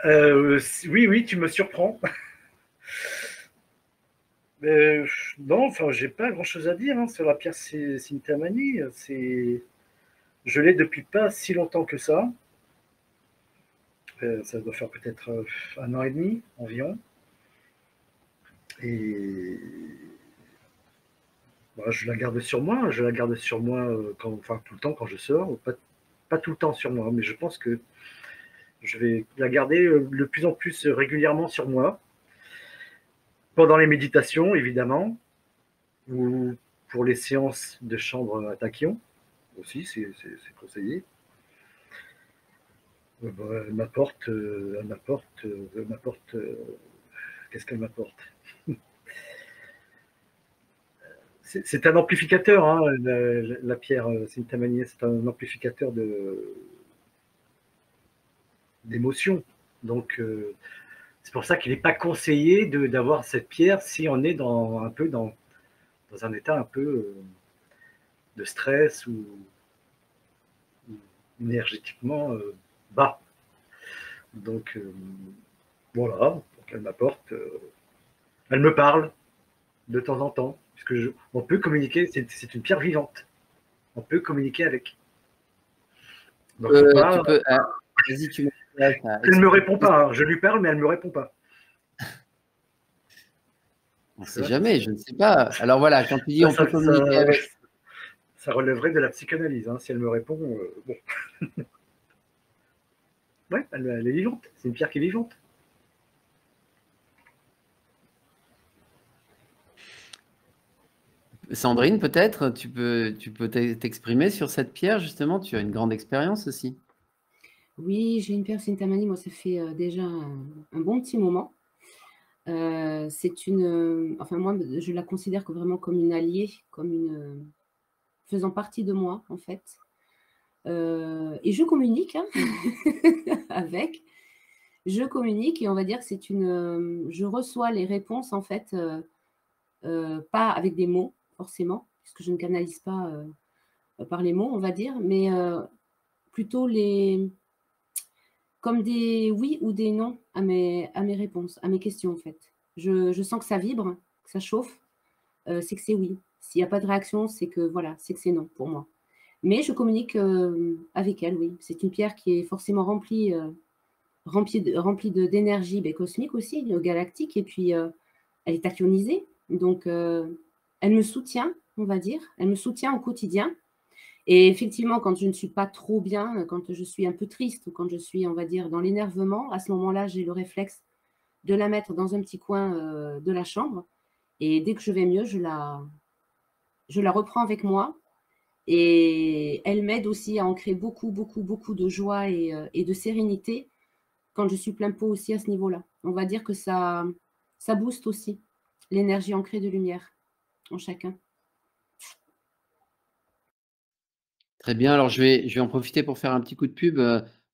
Oui, tu me surprends. Non, enfin, j'ai pas grand-chose à dire sur la pierre Sintamani. Je l'ai depuis pas si longtemps que ça. Ça doit faire peut-être 1 an et demi environ. Et bah, je la garde sur moi. Je la garde sur moi tout le temps quand je sors. Pas tout le temps sur moi, mais je pense que je vais la garder de plus en plus régulièrement sur moi. Pendant les méditations, évidemment, ou pour les séances de chambre à tachyon, aussi, c'est conseillé. Elle m'apporte, qu'est-ce qu'elle m'apporte? C'est un amplificateur, hein, la pierre Sintamani, c'est un amplificateur d'émotions. Donc, c'est pour ça qu'il n'est pas conseillé d'avoir cette pierre si on est dans un état un peu de stress ou énergétiquement bas. Donc, voilà, donc elle m'apporte, elle me parle de temps en temps, puisque on peut communiquer, c'est une pierre vivante, on peut communiquer avec. Donc, vas-y, tu elle ne me répond pas, hein. Je lui parle, mais elle ne me répond pas. On ne sait jamais, je ne sais pas. Alors voilà, quand tu dis on peut communiquer avec. Ça relèverait de la psychanalyse, hein. Si elle me répond, bon. Ouais, elle est vivante, c'est une pierre qui est vivante. Sandrine, peut-être, tu peux t'exprimer sur cette pierre, justement. Tu as une grande expérience aussi. Oui, j'ai une pierre Sintamani, moi, ça fait déjà un bon petit moment. C'est enfin, moi, je la considère vraiment comme une alliée, faisant partie de moi, en fait. Et je communique hein, avec. Je communique et on va dire que je reçois les réponses, en fait, pas avec des mots, forcément, puisque je ne canalise pas par les mots, on va dire, mais plutôt comme des oui ou des non à mes réponses, à mes questions, en fait. Je sens que ça vibre, que ça chauffe, c'est que c'est oui. S'il n'y a pas de réaction, c'est que voilà, c'est que c'est non pour moi. Mais je communique avec elle, oui. C'est une pierre qui est forcément remplie d'énergie cosmique aussi, galactique, et puis elle est tachyonisée. Donc, elle me soutient, on va dire. Elle me soutient au quotidien. Et effectivement, quand je ne suis pas trop bien, quand je suis un peu triste ou quand je suis, on va dire, dans l'énervement, à ce moment-là, j'ai le réflexe de la mettre dans un petit coin de la chambre. Et dès que je vais mieux, je la reprends avec moi. Et elle m'aide aussi à ancrer beaucoup, beaucoup, beaucoup de joie et de sérénité quand je suis plein pot aussi à ce niveau-là. On va dire que ça booste aussi l'énergie ancrée de lumière en chacun. Très bien, alors je vais en profiter pour faire un petit coup de pub.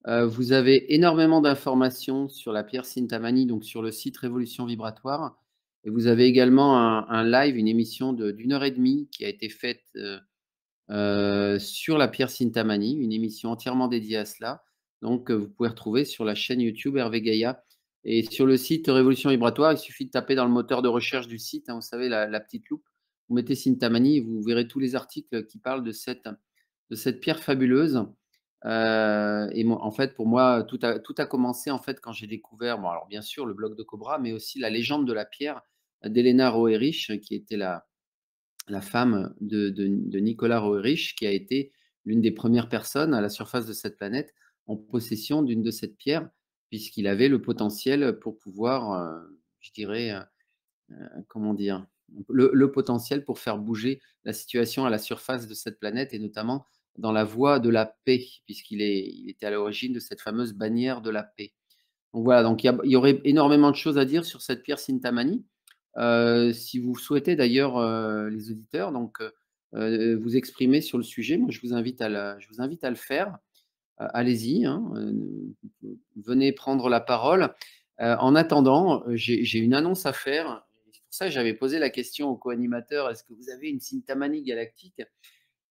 Vous avez énormément d'informations sur la pierre Cintamani, donc sur le site Révolution Vibratoire. Et vous avez également un live, une émission d'1 heure et demie qui a été faite sur la pierre Cintamani, une émission entièrement dédiée à cela. Donc, vous pouvez retrouver sur la chaîne YouTube Hervé Gaïa. Et sur le site Révolution Vibratoire, il suffit de taper dans le moteur de recherche du site, hein, vous savez, la petite loupe. Vous mettez Cintamani et vous verrez tous les articles qui parlent de cette pierre fabuleuse. Et moi, en fait, pour moi, tout a commencé en fait quand j'ai découvert, bon, alors bien sûr, le bloc de Cobra, mais aussi la légende de la pierre d'Helena Roerich, qui était la femme de Nicolas Roerich, qui a été l'une des premières personnes à la surface de cette planète en possession d'une de cette pierre, puisqu'il avait le potentiel pour pouvoir, je dirais, comment dire, le potentiel pour faire bouger la situation à la surface de cette planète et notamment dans la voie de la paix, il était à l'origine de cette fameuse bannière de la paix. Donc voilà, donc il y aurait énormément de choses à dire sur cette pierre Cintamani. Si vous souhaitez d'ailleurs, les auditeurs, donc vous exprimer sur le sujet, moi je vous invite à le faire. Allez-y, hein, venez prendre la parole. En attendant, j'ai une annonce à faire. C'est pour ça que j'avais posé la question au co-animateur, est-ce que vous avez une Cintamani galactique?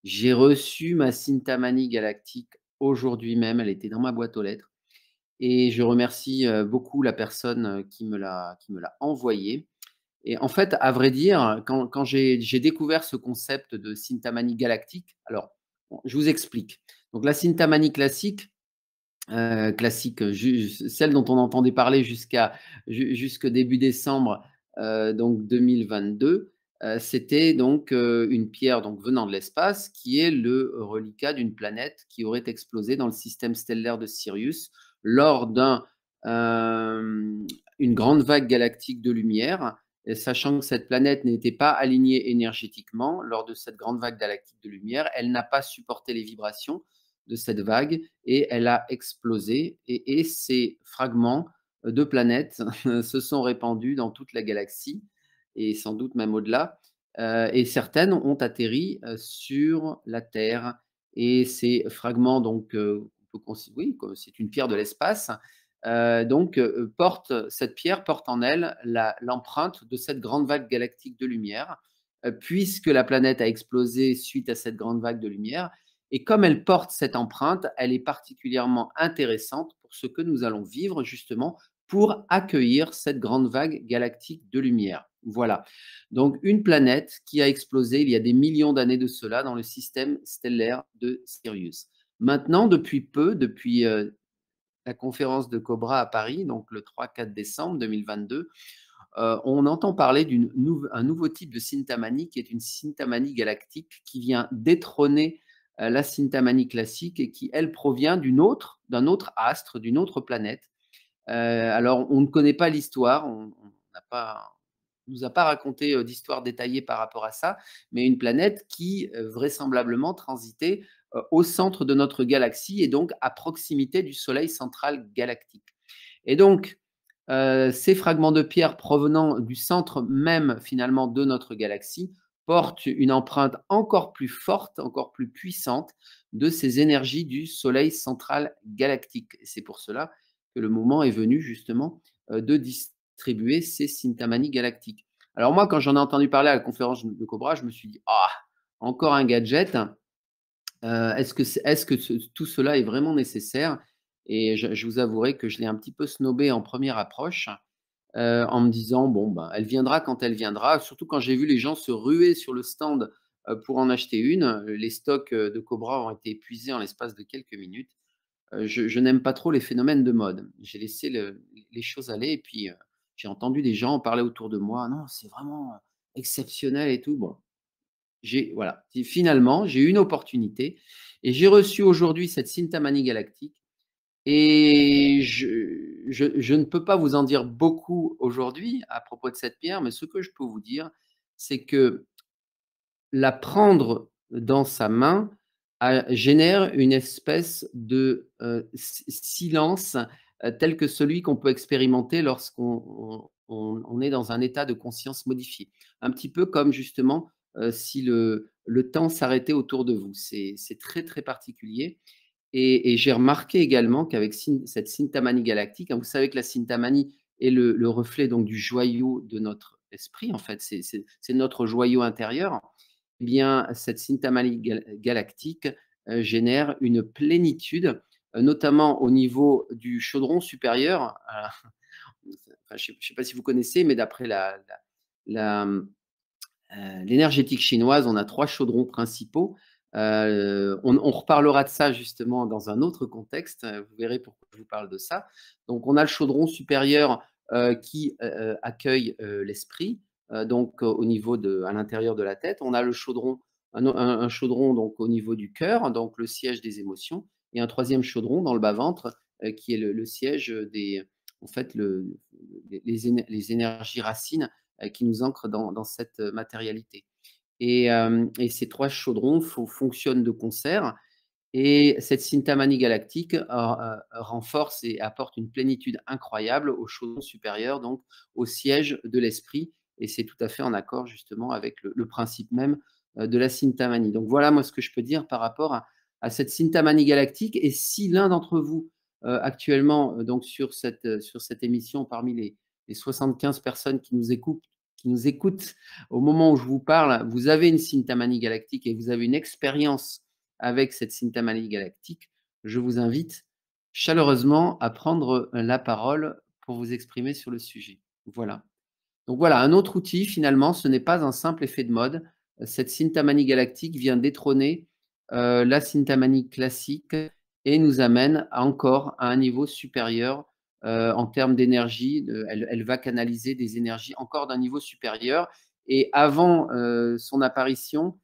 J'ai reçu ma Cintamani galactique aujourd'hui même, elle était dans ma boîte aux lettres et je remercie, beaucoup la personne, qui me l'a envoyée. Et en fait, à vrai dire, quand j'ai découvert ce concept de Cintamani galactique, alors, bon, je vous explique. Donc la Cintamani classique, celle dont on entendait parler jusque début décembre, donc 2022, c'était donc, une pierre donc venant de l'espace qui est le reliquat d'une planète qui aurait explosé dans le système stellaire de Sirius lors une grande vague galactique de lumière, et sachant que cette planète n'était pas alignée énergétiquement lors de cette grande vague galactique de lumière, elle n'a pas supporté les vibrations de cette vague et elle a explosé et ces fragments de planètes se sont répandus dans toute la galaxie et sans doute même au-delà, et certaines ont atterri, sur la Terre et ces fragments donc, oui, c'est une pierre de l'espace, donc cette pierre porte en elle l'empreinte de cette grande vague galactique de lumière, puisque la planète a explosé suite à cette grande vague de lumière. Et comme elle porte cette empreinte, elle est particulièrement intéressante pour ce que nous allons vivre justement pour accueillir cette grande vague galactique de lumière. Voilà. Donc une planète qui a explosé il y a des millions d'années de cela dans le système stellaire de Sirius. Maintenant, depuis peu, depuis la conférence de Cobra à Paris, donc le 3-4 décembre 2022, on entend parler d'un nouveau type de Cintamani qui est une Cintamani galactique qui vient détrôner la Cintamani classique et qui, elle, provient d'un autre astre, d'une autre planète. Alors, on ne connaît pas l'histoire, on ne nous a pas raconté d'histoire détaillée par rapport à ça, mais une planète qui vraisemblablement transitait au centre de notre galaxie et donc à proximité du Soleil central galactique. Et donc, ces fragments de pierre provenant du centre même finalement de notre galaxie portent une empreinte encore plus forte, encore plus puissante de ces énergies du Soleil central galactique. Et c'est pour cela que le moment est venu justement de distribuer ces Cintamani galactiques. Alors moi, quand j'en ai entendu parler à la conférence de Cobra, je me suis dit, ah, encore un gadget. Est-ce que tout cela est vraiment nécessaire? Et je vous avouerai que je l'ai un petit peu snobé en première approche, en me disant: «Bon, ben, elle viendra quand elle viendra». Surtout quand j'ai vu les gens se ruer sur le stand, pour en acheter une. Les stocks, de Cobra ont été épuisés en l'espace de quelques minutes. Je n'aime pas trop les phénomènes de mode. J'ai laissé les choses aller et puis, j'ai entendu des gens en parler autour de moi: «Non, c'est vraiment, exceptionnel et tout». Bon, voilà, finalement, j'ai eu une opportunité et j'ai reçu aujourd'hui cette Cintamani galactique et je ne peux pas vous en dire beaucoup aujourd'hui à propos de cette pierre, mais ce que je peux vous dire, c'est que la prendre dans sa main génère une espèce de silence tel que celui qu'on peut expérimenter lorsqu'on on est dans un état de conscience modifié. Un petit peu comme justement si le temps s'arrêtait autour de vous. C'est très, très particulier. Et j'ai remarqué également qu'avec cette Sintamani galactique, hein, vous savez que la Sintamani est le reflet donc du joyau de notre esprit, en fait, c'est notre joyau intérieur. Eh bien, cette Sintamani galactique génère une plénitude, notamment au niveau du chaudron supérieur. Enfin, je ne sais pas si vous connaissez, mais d'après l'énergétique chinoise, on a 3 chaudrons principaux. On reparlera de ça justement dans un autre contexte. Vous verrez pourquoi je vous parle de ça. Donc, on a le chaudron supérieur qui accueille l'esprit, donc au niveau à l'intérieur de la tête. On a le chaudron, un chaudron donc au niveau du cœur, donc le siège des émotions, et un troisième chaudron dans le bas-ventre qui est le siège en fait, les énergies racines qui nous ancrent dans cette matérialité. Et ces 3 chaudrons fonctionnent de concert. Et cette Sintamani galactique renforce et apporte une plénitude incroyable au chaudron supérieur, donc au siège de l'esprit. Et c'est tout à fait en accord justement avec le principe même de la Sintamani. Donc voilà moi ce que je peux dire par rapport à cette Sintamani galactique. Et si l'un d'entre vous actuellement donc sur cette émission, parmi les 75 personnes qui nous écoutent au moment où je vous parle, vous avez une Sintamani galactique et vous avez une expérience avec cette Sintamani galactique, je vous invite chaleureusement à prendre la parole pour vous exprimer sur le sujet. Voilà. Donc voilà, un autre outil, finalement, ce n'est pas un simple effet de mode. Cette Sintamani galactique vient détrôner la Sintamani classique et nous amène encore à un niveau supérieur en termes d'énergie. Elle va canaliser des énergies encore d'un niveau supérieur. Et avant son apparition,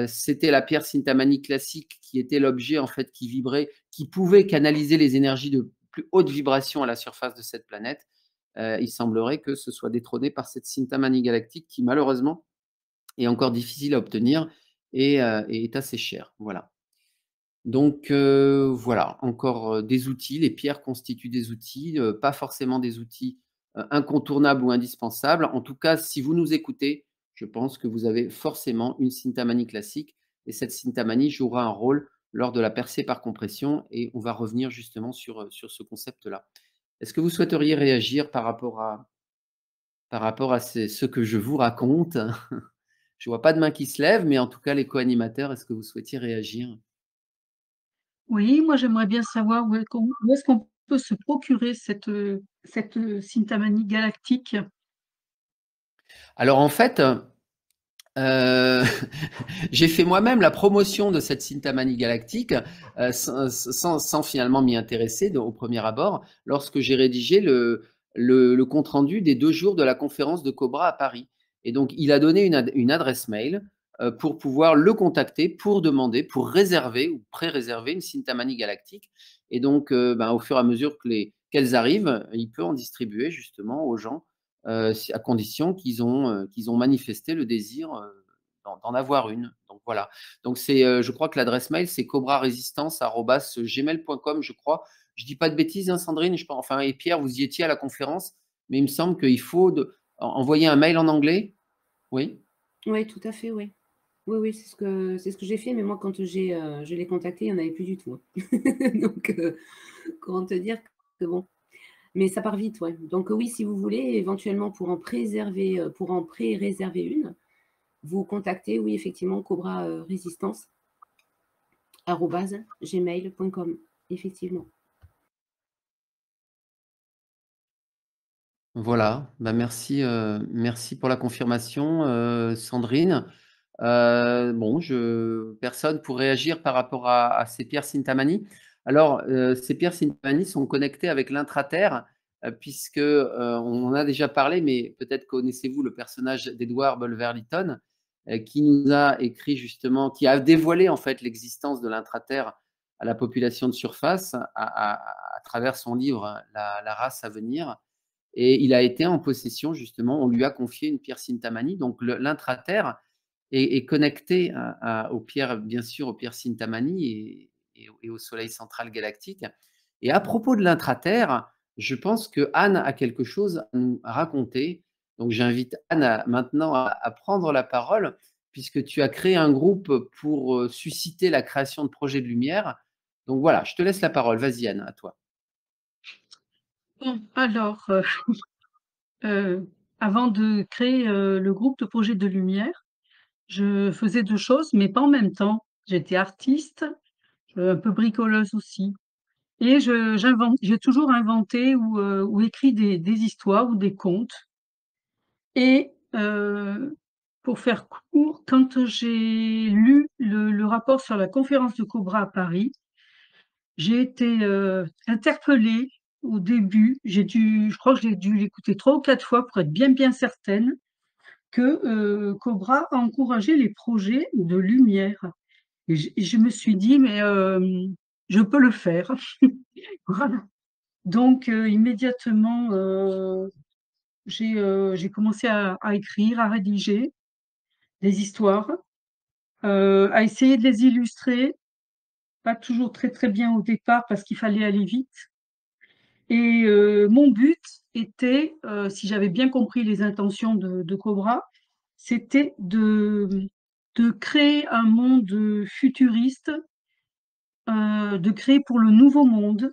c'était la pierre Sintamani classique qui était l'objet en fait qui vibrait, qui pouvait canaliser les énergies de plus haute vibration à la surface de cette planète. Il semblerait que ce soit détrôné par cette Sintamani galactique qui malheureusement est encore difficile à obtenir et est assez chère. Voilà. Donc voilà, encore des outils. Les pierres constituent des outils, pas forcément des outils incontournables ou indispensables. En tout cas, si vous nous écoutez, je pense que vous avez forcément une Sintamani classique et cette Sintamani jouera un rôle lors de la percée par compression et on va revenir justement sur ce concept-là. Est-ce que vous souhaiteriez réagir par rapport à ce que je vous raconte? Je ne vois pas de main qui se lève, mais en tout cas, les co-animateurs, est-ce que vous souhaitiez réagir? Oui, moi j'aimerais bien savoir où est-ce qu'on peut se procurer cette Sintamani galactique. Alors en fait, j'ai fait moi-même la promotion de cette Sintamani galactique sans finalement m'y intéresser au premier abord, lorsque j'ai rédigé le compte-rendu des 2 jours de la conférence de Cobra à Paris. Et donc, il a donné une adresse mail pour pouvoir le contacter, pour demander, pour réserver ou pré-réserver une Sintamani galactique. Et donc, au fur et à mesure qu'elles arrivent, il peut en distribuer justement aux gens à condition qu'ils ont manifesté le désir d'en avoir une. Donc voilà. Donc je crois que l'adresse mail, c'est cobrarésistance@gmail.com, je crois. Je dis pas de bêtises, hein, Sandrine. Enfin, et Pierre, vous y étiez à la conférence, mais il me semble qu'il faut envoyer un mail en anglais. Oui. Oui, tout à fait, oui. Oui, oui, c'est ce que j'ai fait, mais moi, quand je l'ai contacté, il n'y en avait plus du tout. Donc, comment te dire que bon. Mais ça part vite, ouais. Donc oui, si vous voulez, éventuellement pour en pré-réserver une, vous contactez, oui, effectivement, Cobra Résistance @gmail.com, effectivement. Voilà. Merci pour la confirmation, Sandrine. Bon, personne pour réagir par rapport à ces pierres Sintamani. Alors, ces pierres Sintamani sont connectées avec l'intraterre, puisque on en a déjà parlé, mais peut-être connaissez-vous le personnage d'Edward Bulwer-Lytton, qui nous a écrit justement, qui a dévoilé en fait l'existence de l'intraterre à la population de surface à travers son livre La race à venir. Et il a été en possession justement, on lui a confié une pierre Sintamani, donc l'intraterre est connecté aux pierres, bien sûr, aux pierres Sintamani et au Soleil central galactique. Et à propos de l'intraterre, je pense que Anne a quelque chose à nous raconter. Donc, j'invite Anne maintenant à prendre la parole, puisque tu as créé un groupe pour susciter la création de projets de lumière. Donc, voilà, je te laisse la parole. Vas-y, Anne, à toi. Bon, alors, avant de créer le groupe de projets de lumière, je faisais 2 choses, mais pas en même temps. J'étais artiste, un peu bricoleuse aussi. Et j'ai toujours inventé ou écrit des histoires ou des contes. Et pour faire court, quand j'ai lu le rapport sur la conférence de Cobra à Paris, j'ai été interpellée au début. Je crois que j'ai dû l'écouter 3 ou 4 fois pour être bien certaine que Cobra a encouragé les projets de lumière. Et je me suis dit, mais je peux le faire. Voilà. Donc, immédiatement, j'ai commencé à écrire, à rédiger des histoires, à essayer de les illustrer, pas toujours très bien au départ parce qu'il fallait aller vite. Et mon but était, si j'avais bien compris les intentions de Cobra, c'était de créer un monde futuriste, de créer pour le nouveau monde.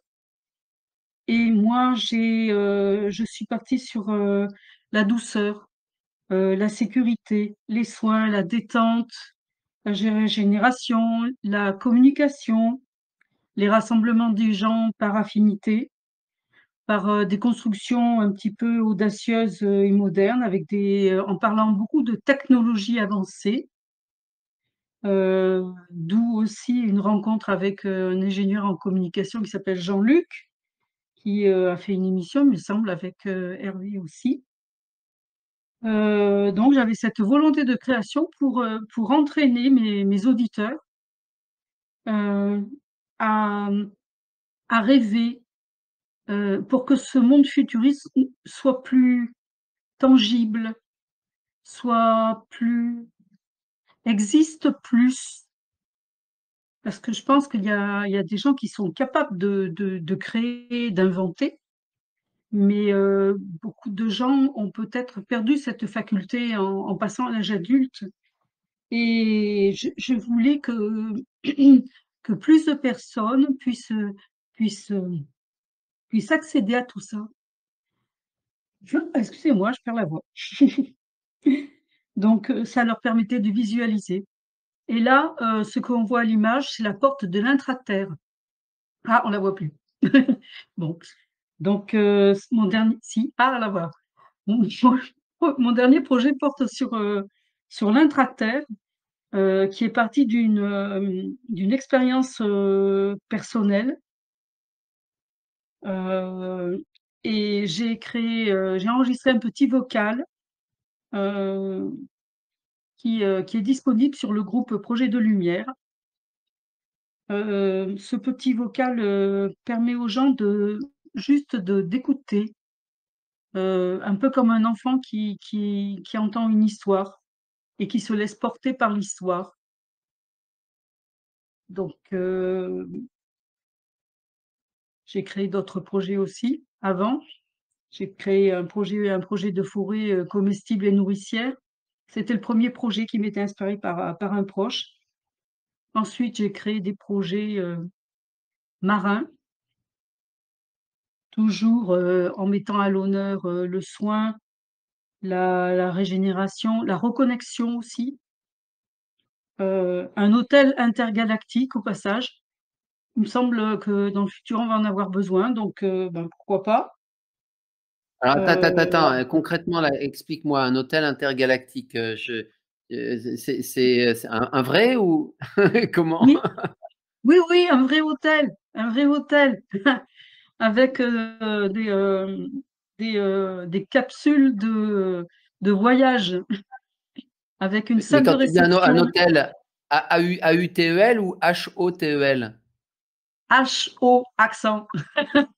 Et moi, je suis partie sur la douceur, la sécurité, les soins, la détente, la régénération, la communication, les rassemblements des gens par affinité, par des constructions un petit peu audacieuses et modernes, en parlant beaucoup de technologies avancées, d'où aussi une rencontre avec un ingénieur en communication qui s'appelle Jean-Luc, qui a fait une émission, il me semble, avec Hervé aussi. Donc j'avais cette volonté de création pour entraîner mes auditeurs à, à rêver, pour que ce monde futuriste soit plus tangible, existe plus. Parce que je pense qu'il y a des gens qui sont capables de créer, d'inventer, mais beaucoup de gens ont peut-être perdu cette faculté en passant à l'âge adulte. Et je voulais que plus de personnes puissent, puissent accéder à tout ça. Excusez-moi, je perds la voix. Donc, ça leur permettait de visualiser. Et là, ce qu'on voit à l'image, c'est la porte de l'intraterre. Ah, on la voit plus. Bon, donc mon dernier, si, ah, la voilà. Mon dernier projet porte sur l'intraterre, qui est parti d'une expérience personnelle. Et j'ai enregistré un petit vocal qui est disponible sur le groupe Projet de Lumière. Ce petit vocal permet aux gens juste d'écouter, un peu comme un enfant qui entend une histoire et qui se laisse porter par l'histoire. Donc, j'ai créé d'autres projets aussi avant. J'ai créé un projet de forêt comestible et nourricière. C'était le premier projet qui m'était inspiré par un proche. Ensuite, j'ai créé des projets marins, toujours en mettant à l'honneur le soin, la régénération, la reconnexion aussi. Un hôtel intergalactique au passage. Il me semble que dans le futur, on va en avoir besoin, donc pourquoi pas. Alors, attends, concrètement, là, explique-moi, un hôtel intergalactique, c'est un vrai ou comment? Oui, un vrai hôtel, avec des capsules de voyage, avec une Mais salle de quand tu dis un réception. hôtel, A-U-T-E-L ou H-O-T-E-L? H-O, accent,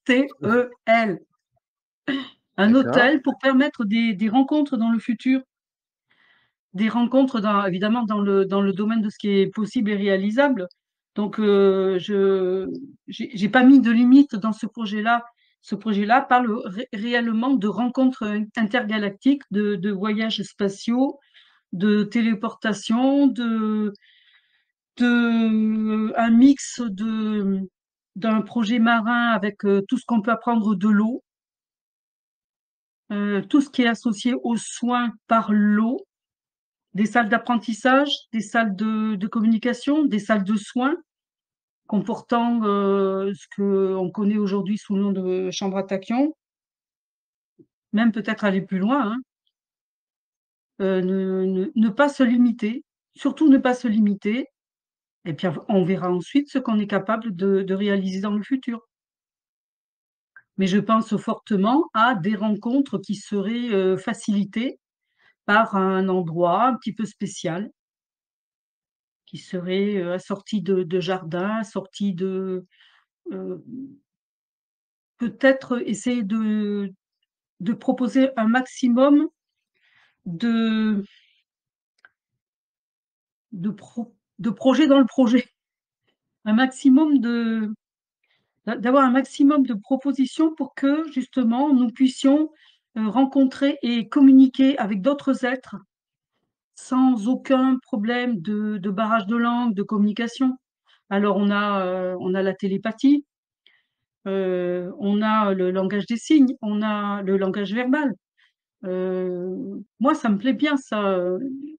T-E-L. Un D'accord. hôtel pour permettre des rencontres dans le futur, des rencontres évidemment dans le domaine de ce qui est possible et réalisable. Donc, j'ai pas mis de limite dans ce projet-là Ce projet-là parle réellement de rencontres intergalactiques, de voyages spatiaux, de téléportation, un mix d'un projet marin avec tout ce qu'on peut apprendre de l'eau, tout ce qui est associé aux soins par l'eau, des salles d'apprentissage, des salles de communication, des salles de soins, comportant ce qu'on connaît aujourd'hui sous le nom de chambre à tachyon, même peut-être aller plus loin, hein. Ne pas se limiter, surtout ne pas se limiter, et puis on verra ensuite ce qu'on est capable de réaliser dans le futur. Mais je pense fortement à des rencontres qui seraient facilitées par un endroit un petit peu spécial, qui serait assorti de jardins, assorti peut-être essayer de proposer un maximum de, de projets dans le projet, un maximum d'avoir un maximum de propositions pour que justement nous puissions rencontrer et communiquer avec d'autres êtres sans aucun problème de barrage de langue, de communication. Alors on a la télépathie, on a le langage des signes, on a le langage verbal. Moi, ça me plaît bien, ça,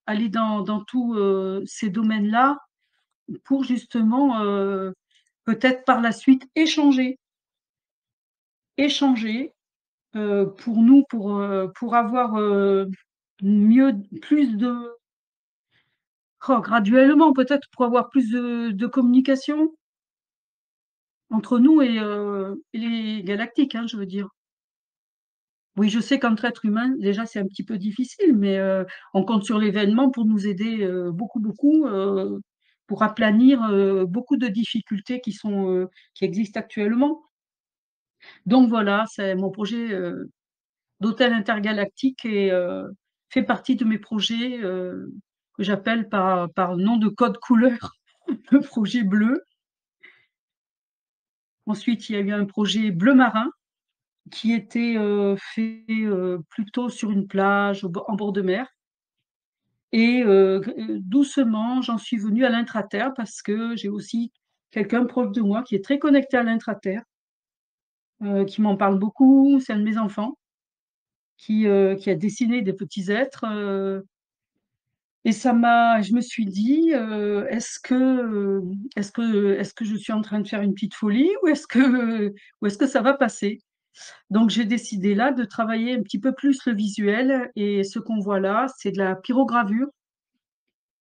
aller dans tous ces domaines-là pour justement peut-être par la suite échanger pour nous, pour avoir plus graduellement peut-être pour avoir plus de communication entre nous et les galactiques, hein, je veux dire. Oui, je sais qu'entre êtres humains, déjà, c'est un petit peu difficile, mais on compte sur l'événement pour nous aider beaucoup, beaucoup, pour aplanir beaucoup de difficultés qui existent actuellement. Donc voilà, c'est mon projet d'hôtel intergalactique et fait partie de mes projets que j'appelle par le nom de code couleur, le projet bleu. Ensuite, il y a eu un projet bleu marin qui était fait plutôt sur une plage en bord de mer. Et doucement, j'en suis venue à l'intraterre parce que j'ai aussi quelqu'un proche de moi qui est très connecté à l'intraterre, qui m'en parle beaucoup. C'est un de mes enfants qui a dessiné des petits êtres. Et je me suis dit, est-ce que je suis en train de faire une petite folie ou est-ce que ça va passer? Donc j'ai décidé là de travailler un petit peu plus le visuel et ce qu'on voit là, c'est de la pyrogravure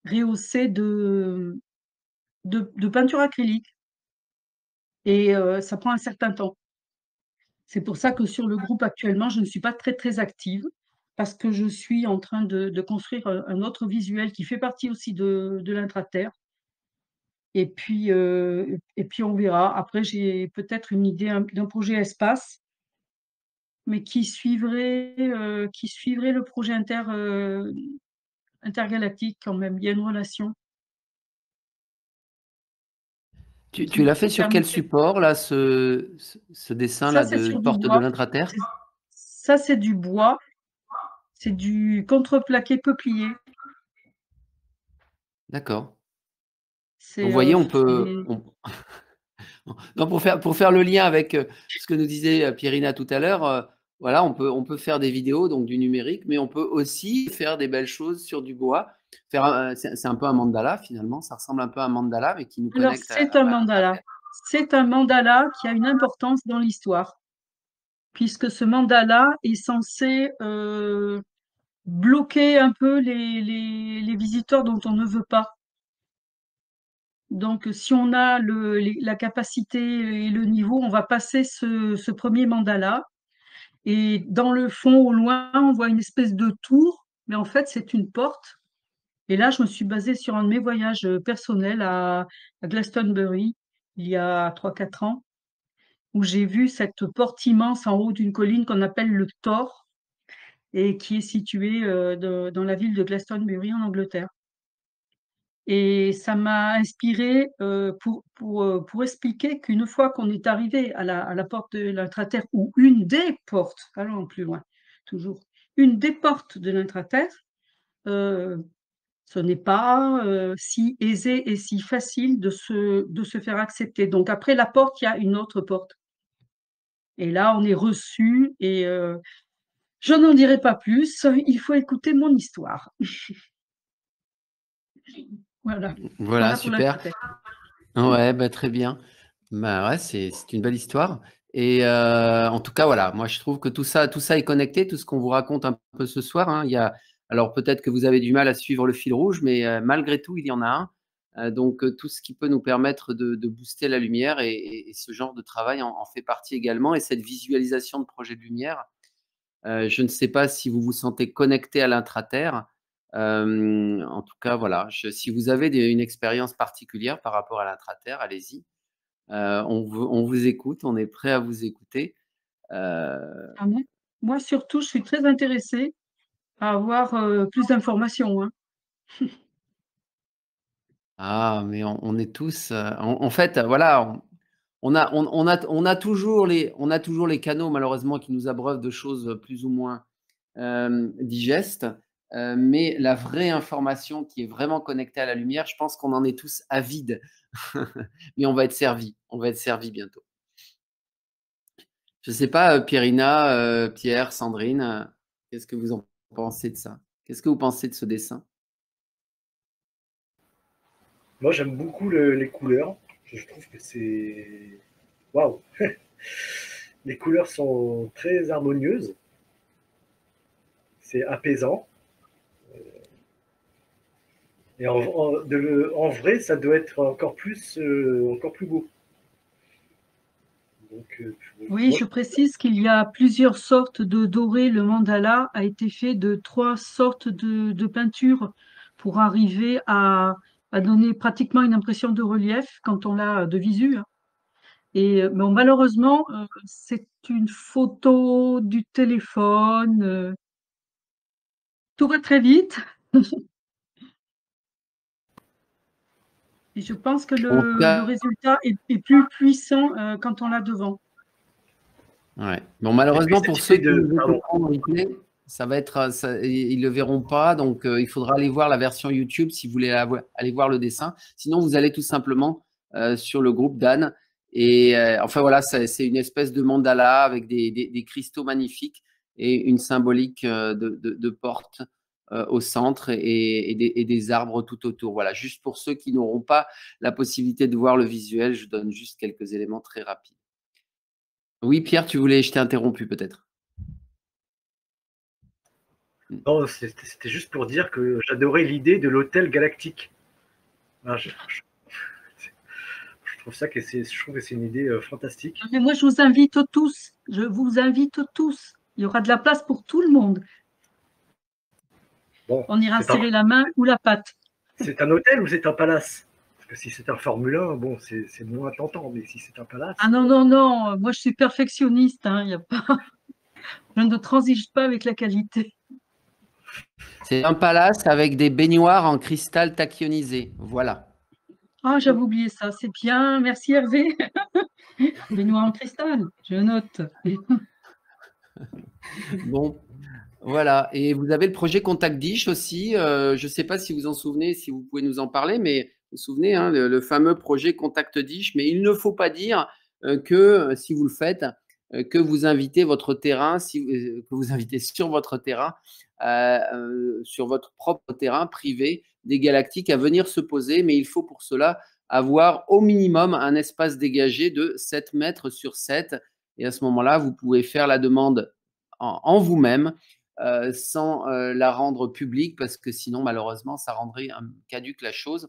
rehaussée de peinture acrylique et ça prend un certain temps. C'est pour ça que sur le groupe actuellement, je ne suis pas très, très active parce que je suis en train de construire un autre visuel qui fait partie aussi de l'intraterre et puis on verra. Après, j'ai peut-être une idée d'un projet espace, mais qui suivrait le projet intergalactique quand même. Il y a une relation Tu l'as fait qui sur quel permettrait. support, là, ce Ça, dessin-là c'est de sur du porte de bois. l'intraterre? Ça, c'est du bois. C'est du contreplaqué peuplier. D'accord. Vous C'est voyez, on ce sont peut, des. non, pour faire le lien avec ce que nous disait Pierina tout à l'heure, voilà, on peut faire des vidéos, donc du numérique, mais on peut aussi faire des belles choses sur du bois. C'est un peu un mandala finalement, ça ressemble un peu à un mandala, mais qui nous Alors, connecte c'est un à mandala. Terre. C'est un mandala qui a une importance dans l'histoire, puisque ce mandala est censé bloquer un peu les visiteurs dont on ne veut pas. Donc, si on a la capacité et le niveau, on va passer ce premier mandala. Et dans le fond, au loin, on voit une espèce de tour, mais en fait, c'est une porte. Et là, je me suis basée sur un de mes voyages personnels à Glastonbury, il y a 3-4 ans, où j'ai vu cette porte immense en haut d'une colline qu'on appelle le Tor, et qui est située dans la ville de Glastonbury en Angleterre. Et ça m'a inspiré pour expliquer qu'une fois qu'on est arrivé à la porte de l'intraterre, ou une des portes, allons plus loin, toujours, une des portes de l'intraterre, ce n'est pas si aisé et si facile de se faire accepter. Donc après la porte, il y a une autre porte. Et là, on est reçu et je n'en dirai pas plus, il faut écouter mon histoire. Voilà, Voilà, voilà pour super. l'intraterre. Ouais, bah, très bien. Bah, ouais, c'est une belle histoire. Et en tout cas, voilà, moi je trouve que tout ça est connecté, tout ce qu'on vous raconte un peu ce soir, hein. Alors peut-être que vous avez du mal à suivre le fil rouge, mais malgré tout, il y en a un. Donc tout ce qui peut nous permettre de booster la lumière et ce genre de travail en fait partie également. Et cette visualisation de projet de lumière, je ne sais pas si vous vous sentez connecté à l'intraterre. En tout cas, voilà, si vous avez une expérience particulière par rapport à l'intraterre, allez-y. On vous écoute, on est prêt à vous écouter. Ah, moi, surtout, je suis très intéressée à avoir plus d'informations, hein. Mais on est tous, en fait, voilà, on a toujours les canaux malheureusement qui nous abreuvent de choses plus ou moins digestes, mais la vraie information qui est vraiment connectée à la lumière, je pense qu'on en est tous avides, mais on va être servi bientôt. Je ne sais pas, Pierrina, Pierre, Sandrine, qu'est-ce que vous en pensez de ça? Qu'est-ce que vous pensez de ce dessin? Moi, j'aime beaucoup les couleurs. Je trouve que c'est. Waouh! Les couleurs sont très harmonieuses. C'est apaisant. Et en vrai, ça doit être encore plus beau. Donc, Oui, moi, je précise qu'il y a plusieurs sortes de doré. Le mandala a été fait de 3 sortes de peintures pour arriver à donner pratiquement une impression de relief quand on l'a de visu, hein. Et bon, malheureusement, c'est une photo du téléphone. Tout va très vite. Et je pense que En tout le cas, résultat est plus puissant quand on l'a devant. ouais. Bon, et puis malheureusement, cette pour ceux idée qui nous pardon. écouteront en replay, ça va être, ils le verront pas, donc il faudra aller voir la version YouTube si vous voulez aller voir le dessin. Sinon, vous allez tout simplement sur le groupe d'Anne. Et enfin voilà, c'est une espèce de mandala avec des cristaux magnifiques et une symbolique de porte au centre et des arbres tout autour. Voilà, juste pour ceux qui n'auront pas la possibilité de voir le visuel, je donne juste quelques éléments très rapides. Oui, Pierre, je t'ai interrompu peut-être. Non, c'était juste pour dire que j'adorais l'idée de l'hôtel galactique. Ah, je trouve que c'est une idée fantastique. Mais moi, je vous invite tous. Je vous invite tous. Il y aura de la place pour tout le monde. Bon, On ira serrer la main ou la patte. c'est un hôtel ou c'est un palace? Parce que si c'est un Formule 1, bon, c'est moins tentant, mais si c'est un palace. Ah non, non, non. Moi, je suis perfectionniste, hein. Il y a pas... Je ne transige pas avec la qualité. C'est un palace avec des baignoires en cristal tachyonisé. Voilà. Ah, j'avais oublié ça. C'est bien. Merci, Hervé. Baignoire en cristal. Je note. Bon, voilà. Et vous avez le projet Contact Dish aussi. Je ne sais pas si vous en souvenez, si vous pouvez nous en parler, mais vous vous souvenez, hein, le fameux projet Contact Dish. Mais il ne faut pas dire que si vous le faites, que vous invitez votre terrain, que vous invitez sur votre terrain, sur votre propre terrain privé, des galactiques à venir se poser. Mais il faut pour cela avoir au minimum un espace dégagé de 7 mètres sur 7. Et à ce moment-là, vous pouvez faire la demande en vous-même sans la rendre publique parce que sinon, malheureusement, ça rendrait caduque la chose.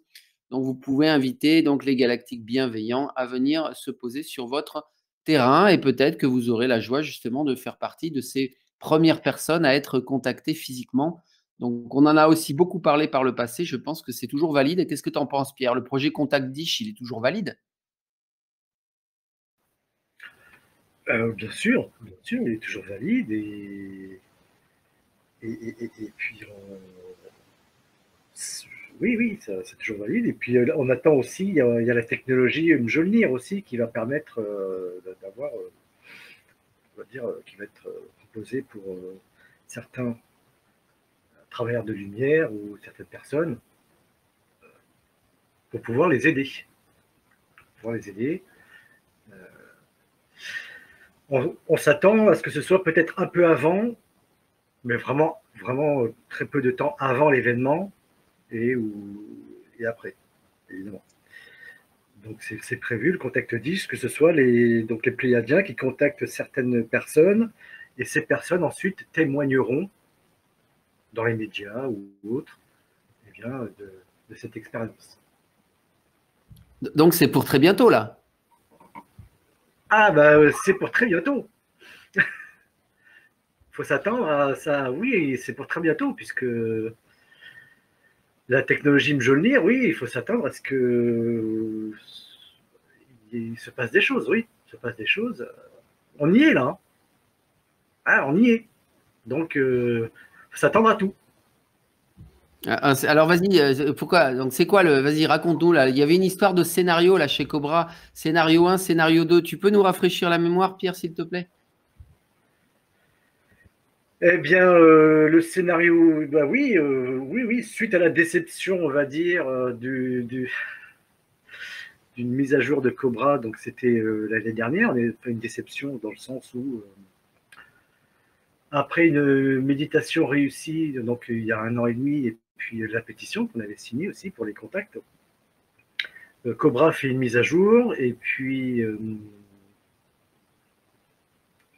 Donc, vous pouvez inviter donc, les galactiques bienveillants à venir se poser sur votre terrain et peut-être que vous aurez la joie justement de faire partie de ces premières personnes à être contactées physiquement. Donc, on en a aussi beaucoup parlé par le passé. Je pense que c'est toujours valide. Et qu'est-ce que tu en penses, Pierre? Le projet Contact Dish, il est toujours valide? Bien sûr, il est toujours valide et puis oui, oui, c'est toujours valide. Et puis on attend aussi, il y a la technologie Mjolnir aussi qui va permettre d'avoir, on va dire, qui va être proposée pour certains travailleurs de lumière ou certaines personnes pour pouvoir les aider. On s'attend à ce que ce soit peut-être un peu avant, mais vraiment, vraiment très peu de temps avant l'événement et après, évidemment. Donc c'est prévu, le contact 10, que ce soit les Pléiadiens qui contactent certaines personnes, et ces personnes ensuite témoigneront dans les médias ou autres eh bien, de cette expérience. Donc c'est pour très bientôt là. Ah bah c'est pour très bientôt. Faut s'attendre à ça, oui, c'est pour très bientôt, puisque la technologie Mjolnir, oui, il faut s'attendre à ce que il se passe des choses, oui, il se passe des choses. On y est là, hein. Ah, on y est. Donc, faut s'attendre à tout. Alors vas-y, pourquoi? Donc c'est quoi le. Vas-y, raconte-nous là. Il y avait une histoire de scénario là chez Cobra. Scénario 1, scénario 2. Tu peux nous rafraîchir la mémoire, Pierre, s'il te plaît? Eh bien, le scénario, bah oui, oui, suite à la déception, on va dire, d'une mise à jour de Cobra, donc c'était l'année dernière, une déception dans le sens où, après une méditation réussie, donc il y a 1 an et demi, et puis la pétition qu'on avait signée aussi pour les contacts, Cobra fait une mise à jour, et puis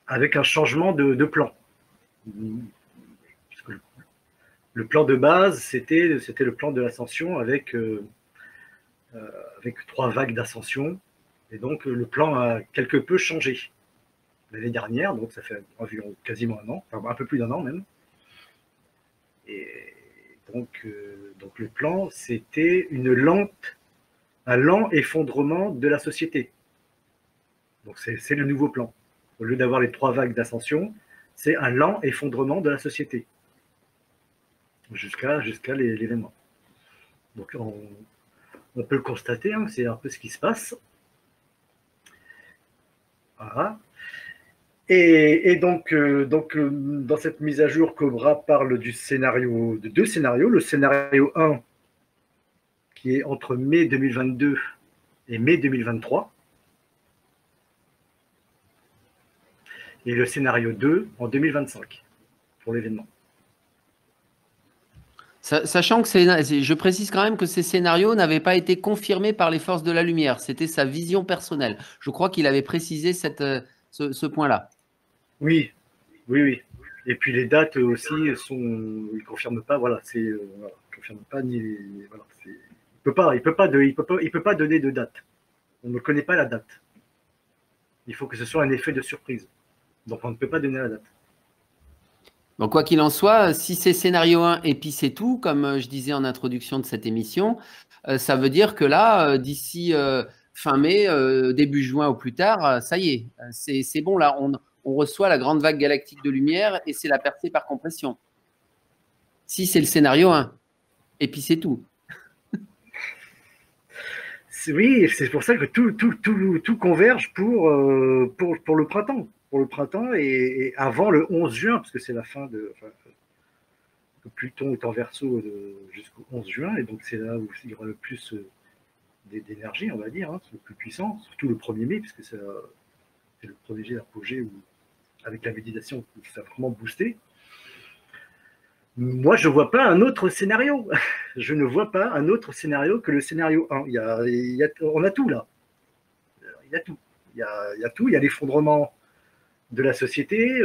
avec un changement de plan. Le plan de base, c'était le plan de l'ascension avec 3 vagues d'ascension. Et donc, le plan a quelque peu changé l'année dernière, donc ça fait environ quasiment 1 an, enfin un peu plus d'1 an même. Et donc le plan, c'était un lent effondrement de la société. Donc c'est le nouveau plan. Au lieu d'avoir les 3 vagues d'ascension, c'est un lent effondrement de la société jusqu'à l'événement. Donc on peut le constater, hein, c'est un peu ce qui se passe. Voilà. Et donc, dans cette mise à jour, Cobra parle de 2 scénarios. Le scénario 1, qui est entre mai 2022 et mai 2023. Et le scénario 2 en 2025, pour l'événement. Sachant que je précise quand même que ces scénarios n'avaient pas été confirmés par les forces de la lumière. C'était sa vision personnelle. Je crois qu'il avait précisé ce point-là. Oui, oui, oui. Et puis les dates aussi ils ne confirment pas. Voilà, voilà, confirment pas ni. Voilà, il peut pas donner de date. On ne connaît pas la date. Il faut que ce soit un effet de surprise. Donc on ne peut pas donner la date. Donc, quoi qu'il en soit, si c'est scénario 1 et puis c'est tout, comme je disais en introduction de cette émission, ça veut dire que là, d'ici fin mai, début juin au plus tard, ça y est, c'est bon, là, on reçoit la grande vague galactique de lumière et c'est la percée par compression. Si c'est le scénario 1, et puis c'est tout. Oui, c'est pour ça que tout converge pour le printemps. Pour le printemps et avant le 11 juin, parce que c'est la fin de. Enfin, Pluton est en Verseau jusqu'au 11 juin, et donc c'est là où il y aura le plus d'énergie, on va dire, hein, le plus puissant, surtout le 1er mai, puisque c'est le premier jet d'apogée où, avec la méditation, ça a vraiment boosté. Moi, je ne vois pas un autre scénario. Je ne vois pas un autre scénario que le scénario 1. On a tout là. Il y a tout. Il y a tout. Il y a l'effondrement de la société.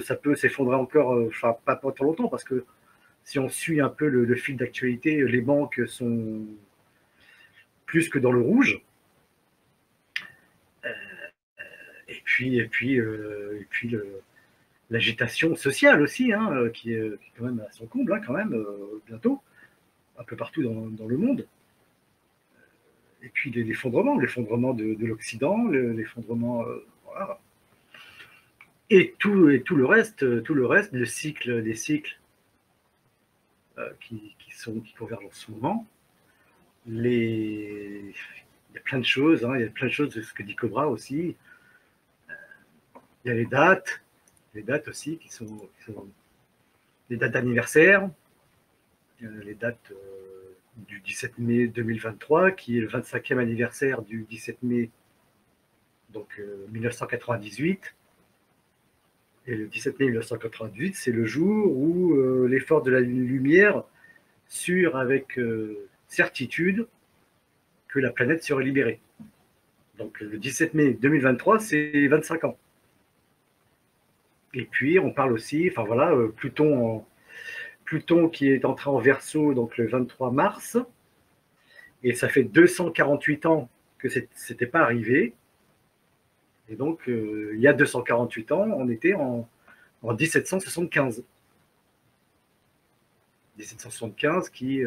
Ça peut s'effondrer encore, enfin, pas trop longtemps, parce que si on suit un peu le fil d'actualité, les banques sont plus que dans le rouge. Et puis l'agitation sociale aussi, hein, qui est quand même à son comble, hein, quand même, bientôt, un peu partout dans le monde. Et puis l'effondrement de l'Occident, l'effondrement, voilà. Et tout le reste, les cycles qui convergent en ce moment, il y a plein de choses, hein, il y a plein de choses de ce que dit Cobra aussi. Il y a les dates aussi qui sont les dates d'anniversaire, les dates du 17 mai 2023, qui est le 25e anniversaire du 17 mai donc 1998. Et le 17 mai 1998, c'est le jour où les forces de la lumière surent avec certitude que la planète serait libérée. Donc le 17 mai 2023, c'est 25 ans. Et puis on parle aussi, enfin voilà, Pluton qui est entré en Verseau donc le 23 mars, et ça fait 248 ans que c'était pas arrivé. Et donc il y a 248 ans, on était en 1775. 1775 qui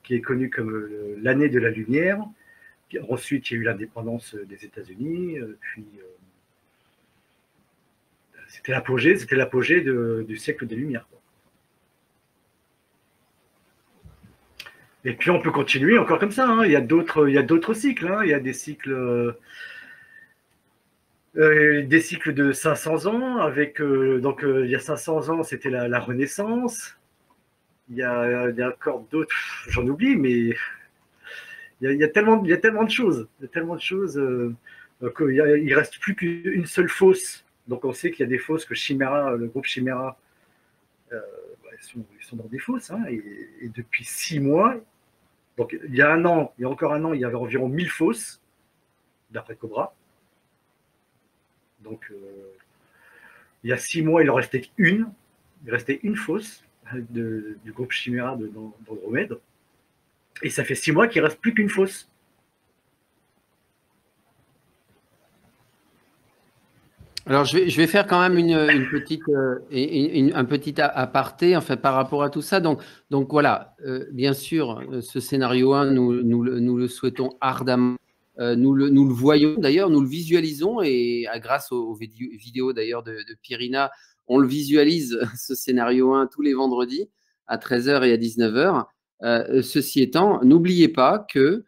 est connu comme l'année de la lumière. Ensuite, il y a eu l'indépendance des États-Unis, puis c'était l'apogée du siècle des Lumières. Et puis on peut continuer encore comme ça, hein. Il y a d'autres cycles, hein. Il y a des cycles de 500 ans, avec il y a 500 ans, c'était la Renaissance. Il y a encore d'autres, j'en oublie, mais il y a tellement de choses. Il y a tellement de choses qu'il reste plus qu'une seule fosse. Donc on sait qu'il y a des fosses que Chimera, le groupe Chimera, ils sont dans des fosses. Hein, et depuis 6 mois, donc il y a encore un an, il y avait environ 1000 fosses, d'après Cobra. Donc il y a 6 mois, il en restait une. Il restait une fosse du groupe Chimera d'Andromède. Et ça fait 6 mois qu'il ne reste plus qu'une fosse. Alors, je vais faire quand même une petite, un petit aparté en fait, par rapport à tout ça. Donc voilà, bien sûr, ce scénario 1, nous le souhaitons ardemment. Nous le voyons d'ailleurs, nous le visualisons et grâce aux vidéos d'ailleurs de Pyrina, on le visualise, ce scénario 1, tous les vendredis à 13h et à 19h. Ceci étant, n'oubliez pas que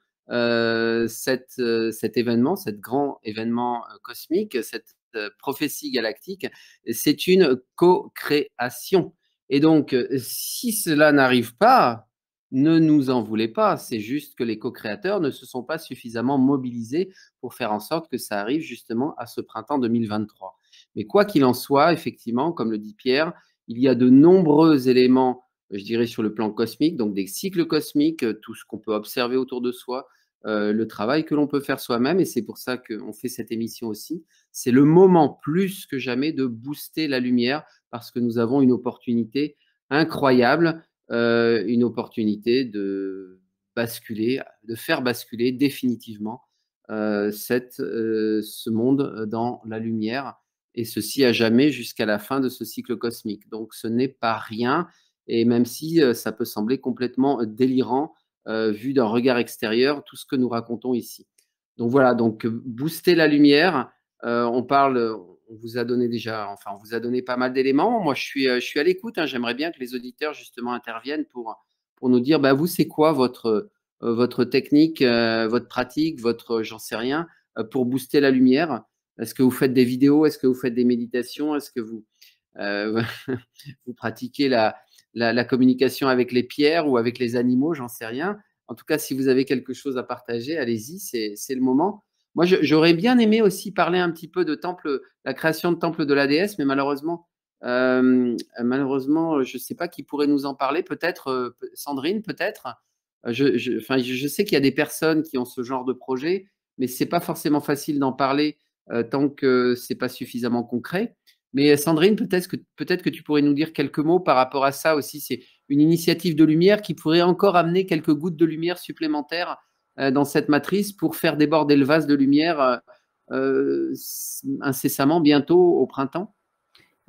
cet événement, cet grand événement cosmique, cette prophétie galactique, c'est une co-création. Et donc, si cela n'arrive pas, ne nous en voulez pas. C'est juste que les co-créateurs ne se sont pas suffisamment mobilisés pour faire en sorte que ça arrive justement à ce printemps 2023. Mais quoi qu'il en soit, effectivement, comme le dit Pierre, il y a de nombreux éléments, je dirais, sur le plan cosmique, donc des cycles cosmiques, tout ce qu'on peut observer autour de soi, le travail que l'on peut faire soi-même, et c'est pour ça qu'on fait cette émission aussi. C'est le moment plus que jamais de booster la lumière parce que nous avons une opportunité incroyable, une opportunité de basculer, de faire basculer définitivement ce monde dans la lumière, et ceci à jamais jusqu'à la fin de ce cycle cosmique. Donc ce n'est pas rien, et même si ça peut sembler complètement délirant vu d'un regard extérieur, tout ce que nous racontons ici. Donc voilà, donc booster la lumière, on vous a donné on vous a donné pas mal d'éléments. Moi, je suis à l'écoute, hein. J'aimerais bien que les auditeurs justement interviennent pour nous dire, bah, vous, c'est quoi votre technique, votre pratique, j'en sais rien, pour booster la lumière. Est-ce que vous faites des vidéos? Est-ce que vous faites des méditations? Est-ce que vous vous pratiquez la communication avec les pierres ou avec les animaux? J'en sais rien. En tout cas, si vous avez quelque chose à partager, allez-y, c'est le moment. Moi, j'aurais bien aimé aussi parler un petit peu de la création de temple de la déesse, mais malheureusement, je ne sais pas qui pourrait nous en parler. Peut-être Sandrine, peut-être. Je sais qu'il y a des personnes qui ont ce genre de projet, mais c'est pas forcément facile d'en parler tant que c'est pas suffisamment concret. Mais Sandrine, peut-être que tu pourrais nous dire quelques mots par rapport à ça aussi. C'est une initiative de lumière qui pourrait encore amener quelques gouttes de lumière supplémentaires dans cette matrice pour faire déborder le vase de lumière incessamment, bientôt au printemps.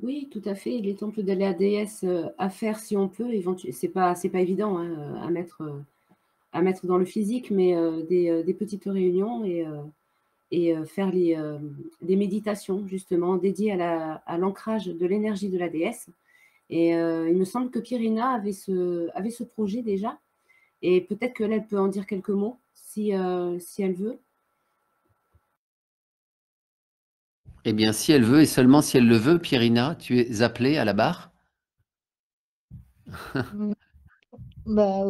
Oui, tout à fait. Les temples de la déesse à faire si on peut. C'est pas évident hein, à mettre dans le physique, mais des petites réunions et faire des méditations justement dédiées à l'ancrage de l'énergie de la déesse. Et il me semble que Pyrina avait ce projet déjà. Et peut-être qu'elle elle peut en dire quelques mots si, si elle veut. Eh bien, si elle veut, et seulement si elle le veut, Pierina, tu es appelée à la barre. Mm. Bah,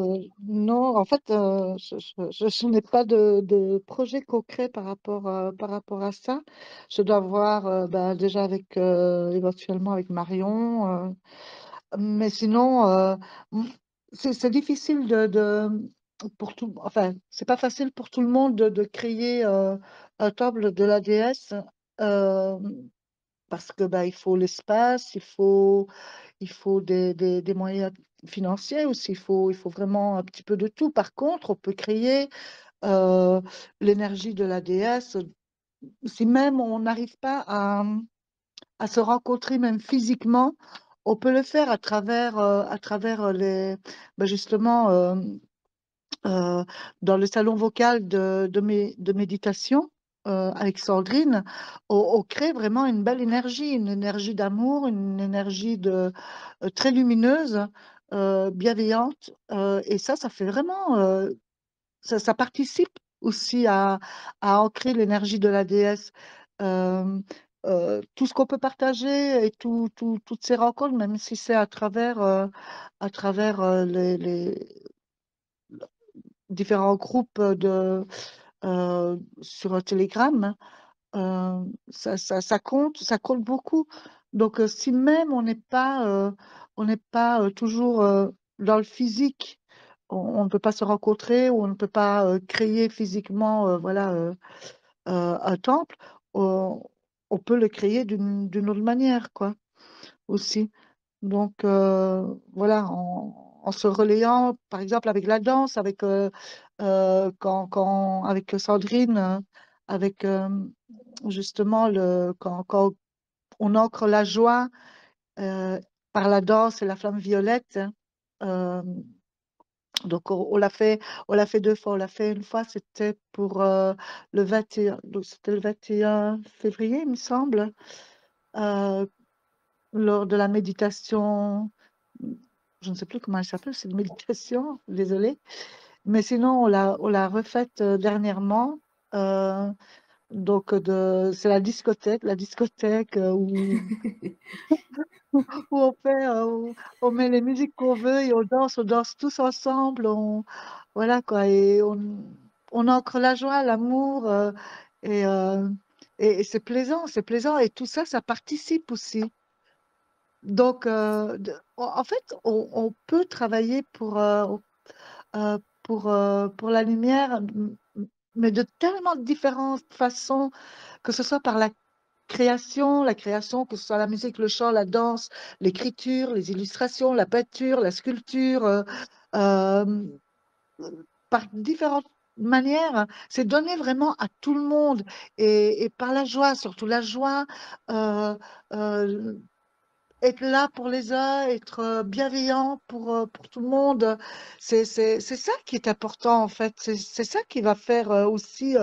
non, en fait, je n'ai pas de projet concret par rapport à ça. Je dois voir bah, déjà avec éventuellement avec Marion. Mais sinon, m- c'est difficile pour tout, enfin, c'est pas facile pour tout le monde de créer un temple de la déesse euh, parce que bah, il faut l'espace, il faut des moyens financiers aussi, il faut vraiment un petit peu de tout. Par contre, on peut créer euh, l'énergie de la déesse si même on n'arrive pas à se rencontrer même physiquement. On peut le faire à travers ben justement, euh, dans le salon vocal de méditation avec Sandrine, on crée vraiment une énergie d'amour, une énergie très lumineuse, bienveillante. Et ça fait vraiment, ça participe aussi à ancrer l'énergie de la déesse. Euh, tout ce qu'on peut partager et toutes ces rencontres, même si c'est à travers différents groupes sur Telegram, ça compte beaucoup. Donc, si même on n'est pas toujours dans le physique, on ne peut pas se rencontrer ou on ne peut pas créer physiquement, voilà, un temple, on, on peut le créer d'une autre manière, quoi, aussi. Donc, voilà, en se relayant, par exemple, avec la danse, avec Sandrine, avec justement quand on ancre la joie par la danse et la flamme violette. euh, donc, on l'a fait deux fois. On l'a fait une fois, c'était pour le 21, donc c'était le 21 février, il me semble, euh, lors de la méditation. Je ne sais plus comment elle s'appelle, c'est une méditation, désolée. Mais sinon, on l'a refaite dernièrement. Euh, donc, c'est la discothèque où on met les musiques qu'on veut et on danse tous ensemble. Voilà quoi, et on ancre la joie, l'amour, et, euh, et c'est plaisant. Et tout ça, ça participe aussi. Donc, en fait, on peut travailler pour la lumière, mais de tellement différentes façons, que ce soit par la création, que ce soit la musique, le chant, la danse, l'écriture, les illustrations, la peinture, la sculpture, euh, par différentes manières, c'est donner vraiment à tout le monde et par la joie, surtout la joie, euh, euh, être là pour les uns, être bienveillant pour tout le monde. C'est ça qui est important en fait. C'est ça qui va faire aussi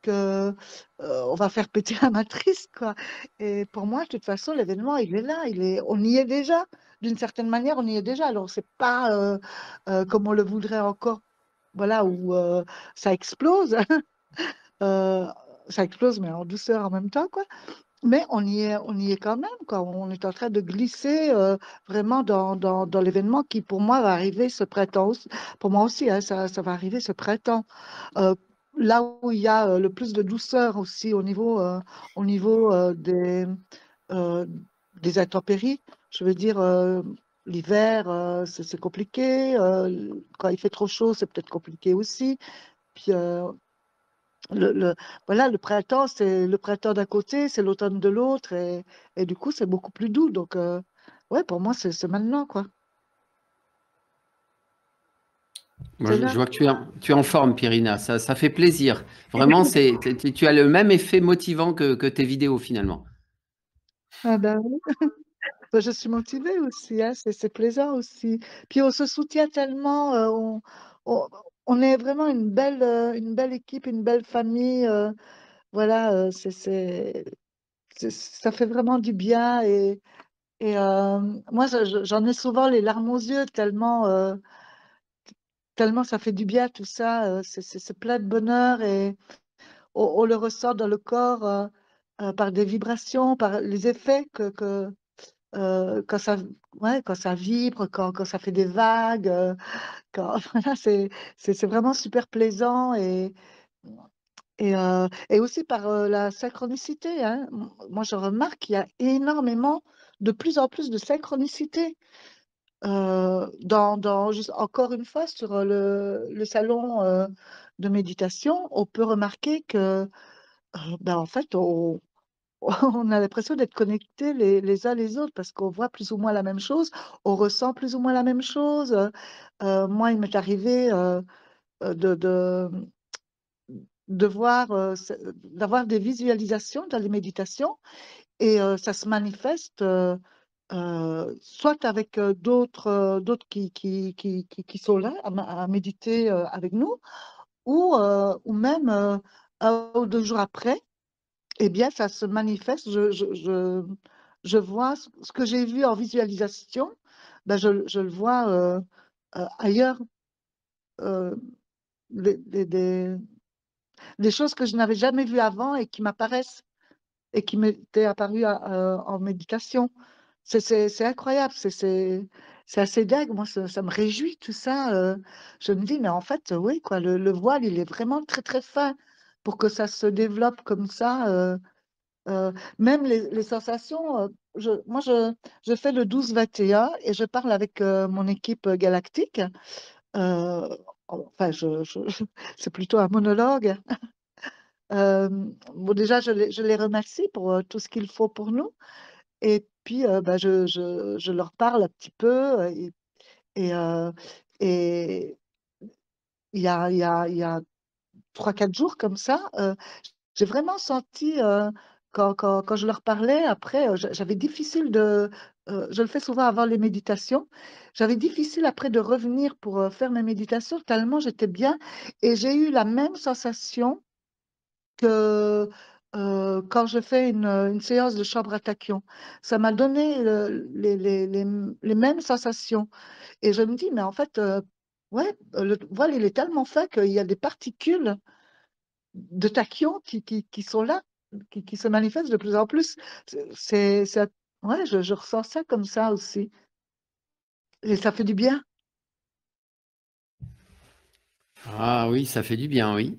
que on va faire péter la matrice, quoi. Et pour moi, de toute façon, l'événement, il est là, on y est déjà. D'une certaine manière, on y est déjà. Alors, c'est pas comme on le voudrait encore, voilà, où ça explose. Euh, Ça explose, mais en douceur en même temps, quoi. Mais on y est quand même, quoi. On est en train de glisser vraiment dans l'événement qui, pour moi, va arriver ce printemps aussi. Pour moi aussi, hein, ça va arriver ce printemps. Euh, Là où il y a le plus de douceur aussi au niveau euh, des intempéries. Je veux dire, l'hiver, c'est compliqué. Quand il fait trop chaud, c'est peut-être compliqué aussi. Puis, le, le- voilà, le printemps, c'est le printemps d'un côté, c'est l'automne de l'autre, et du coup, c'est beaucoup plus doux. Donc, ouais, pour moi, c'est maintenant, quoi. Moi, C'est là. je vois que tu es en forme, Pierina. Ça fait plaisir. Vraiment, tu as le même effet motivant que tes vidéos finalement. Ah ben, oui. Ben, je suis motivée aussi, hein, c'est plaisant aussi. Puis on se soutient tellement, on, on est vraiment une belle équipe, une belle famille. Voilà, ça fait vraiment du bien. Et moi, j'en ai souvent les larmes aux yeux, tellement ça fait du bien tout ça, c'est plein de bonheur et on le ressent dans le corps par des vibrations, par les effets quand ça, ouais, quand ça vibre, quand ça fait des vagues, voilà, c'est vraiment super plaisant et aussi par la synchronicité, hein. Moi, je remarque qu'il y a énormément, de plus en plus de synchronicité. Juste encore une fois, sur le salon de méditation, on peut remarquer que, ben, en fait, on a l'impression d'être connectés les uns les autres parce qu'on voit plus ou moins la même chose, on ressent plus ou moins la même chose. Moi, il m'est arrivé de, de, de voir, d'avoir des visualisations dans les méditations et ça se manifeste soit avec d'autres qui sont là à méditer avec nous ou même 1 ou 2 jours après. Eh bien, ça se manifeste. Je vois ce que j'ai vu en visualisation, ben, je le vois ailleurs. euh, des, des- des- des choses que je n'avais jamais vues avant et qui m'apparaissent et qui m'étaient apparues en méditation. C'est incroyable, c'est assez dingue. Moi, ça me réjouit tout ça. Je me dis, mais en fait, oui, quoi, le voile, il est vraiment très, très fin pour que ça se développe comme ça. Même les sensations, moi, je fais le 12-21 et je parle avec mon équipe galactique. Euh, enfin, c'est plutôt un monologue. Bon, déjà, je les remercie pour tout ce qu'il faut pour nous. Et puis, bah, je leur parle un petit peu. Et, et il y a 3 4 jours comme ça, j'ai vraiment senti, quand je leur parlais après, j'avais difficile je le fais souvent avant les méditations, j'avais difficile après de revenir pour, faire mes méditations tellement j'étais bien et j'ai eu la même sensation que, quand je fais une séance de chambre à tachyon. Ça m'a donné les mêmes sensations et je me dis: «Mais en fait, ouais, le voile, il est tellement fin qu'il y a des particules de tachyons qui sont là, qui se manifestent de plus en plus. Ça ouais, je ressens ça comme ça aussi et ça fait du bien. Ah oui, ça fait du bien, oui.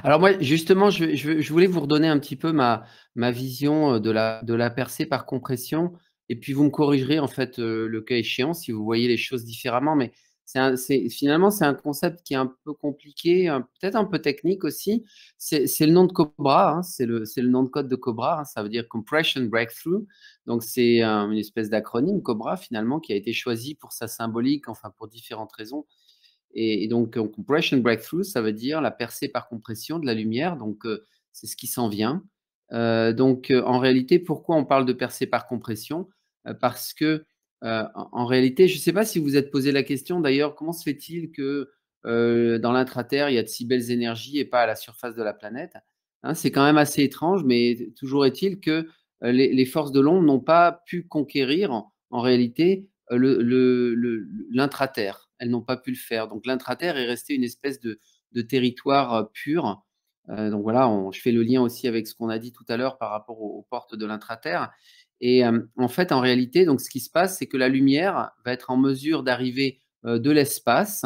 Alors moi, justement, je voulais vous redonner un petit peu ma vision de la percée par compression, et puis vous me corrigerez en fait le cas échéant si vous voyez les choses différemment. Mais finalement, c'est un concept qui est un peu compliqué, peut-être un peu technique aussi. C'est le nom de Cobra, hein, c'est le nom de code de Cobra, hein, ça veut dire Compression Breakthrough. Donc c'est une espèce d'acronyme Cobra finalement qui a été choisi pour sa symbolique, enfin pour différentes raisons. Et donc, compression breakthrough, ça veut dire la percée par compression de la lumière. Donc, c'est ce qui s'en vient. Donc, en réalité, pourquoi on parle de percée par compression? Parce que, en réalité, je ne sais pas si vous vous êtes posé la question d'ailleurs, comment se fait-il que dans l'intraterre, il y a de si belles énergies et pas à la surface de la planète? Hein, c'est quand même assez étrange, mais toujours est-il que les forces de l'ombre n'ont pas pu conquérir en réalité l'intraterre. Elles n'ont pas pu le faire. Donc l'intraterre est resté une espèce de territoire pur. Donc voilà, je fais le lien aussi avec ce qu'on a dit tout à l'heure par rapport aux portes de l'intraterre. Et en fait, en réalité, donc ce qui se passe, c'est que la lumière va être en mesure d'arriver de l'espace,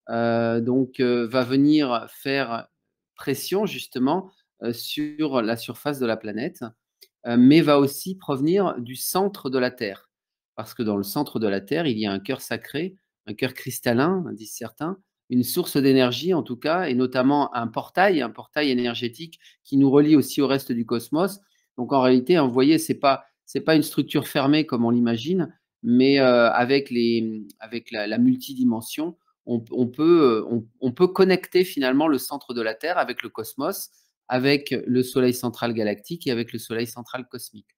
va venir faire pression justement sur la surface de la planète, mais va aussi provenir du centre de la Terre. Parce que dans le centre de la Terre, il y a un cœur sacré, un cœur cristallin, disent certains, une source d'énergie en tout cas, et notamment un portail énergétique qui nous relie aussi au reste du cosmos. Donc en réalité, vous voyez, c'est pas une structure fermée comme on l'imagine, mais avec la multidimension, on peut connecter finalement le centre de la Terre avec le cosmos, avec le Soleil central galactique et avec le Soleil central cosmique.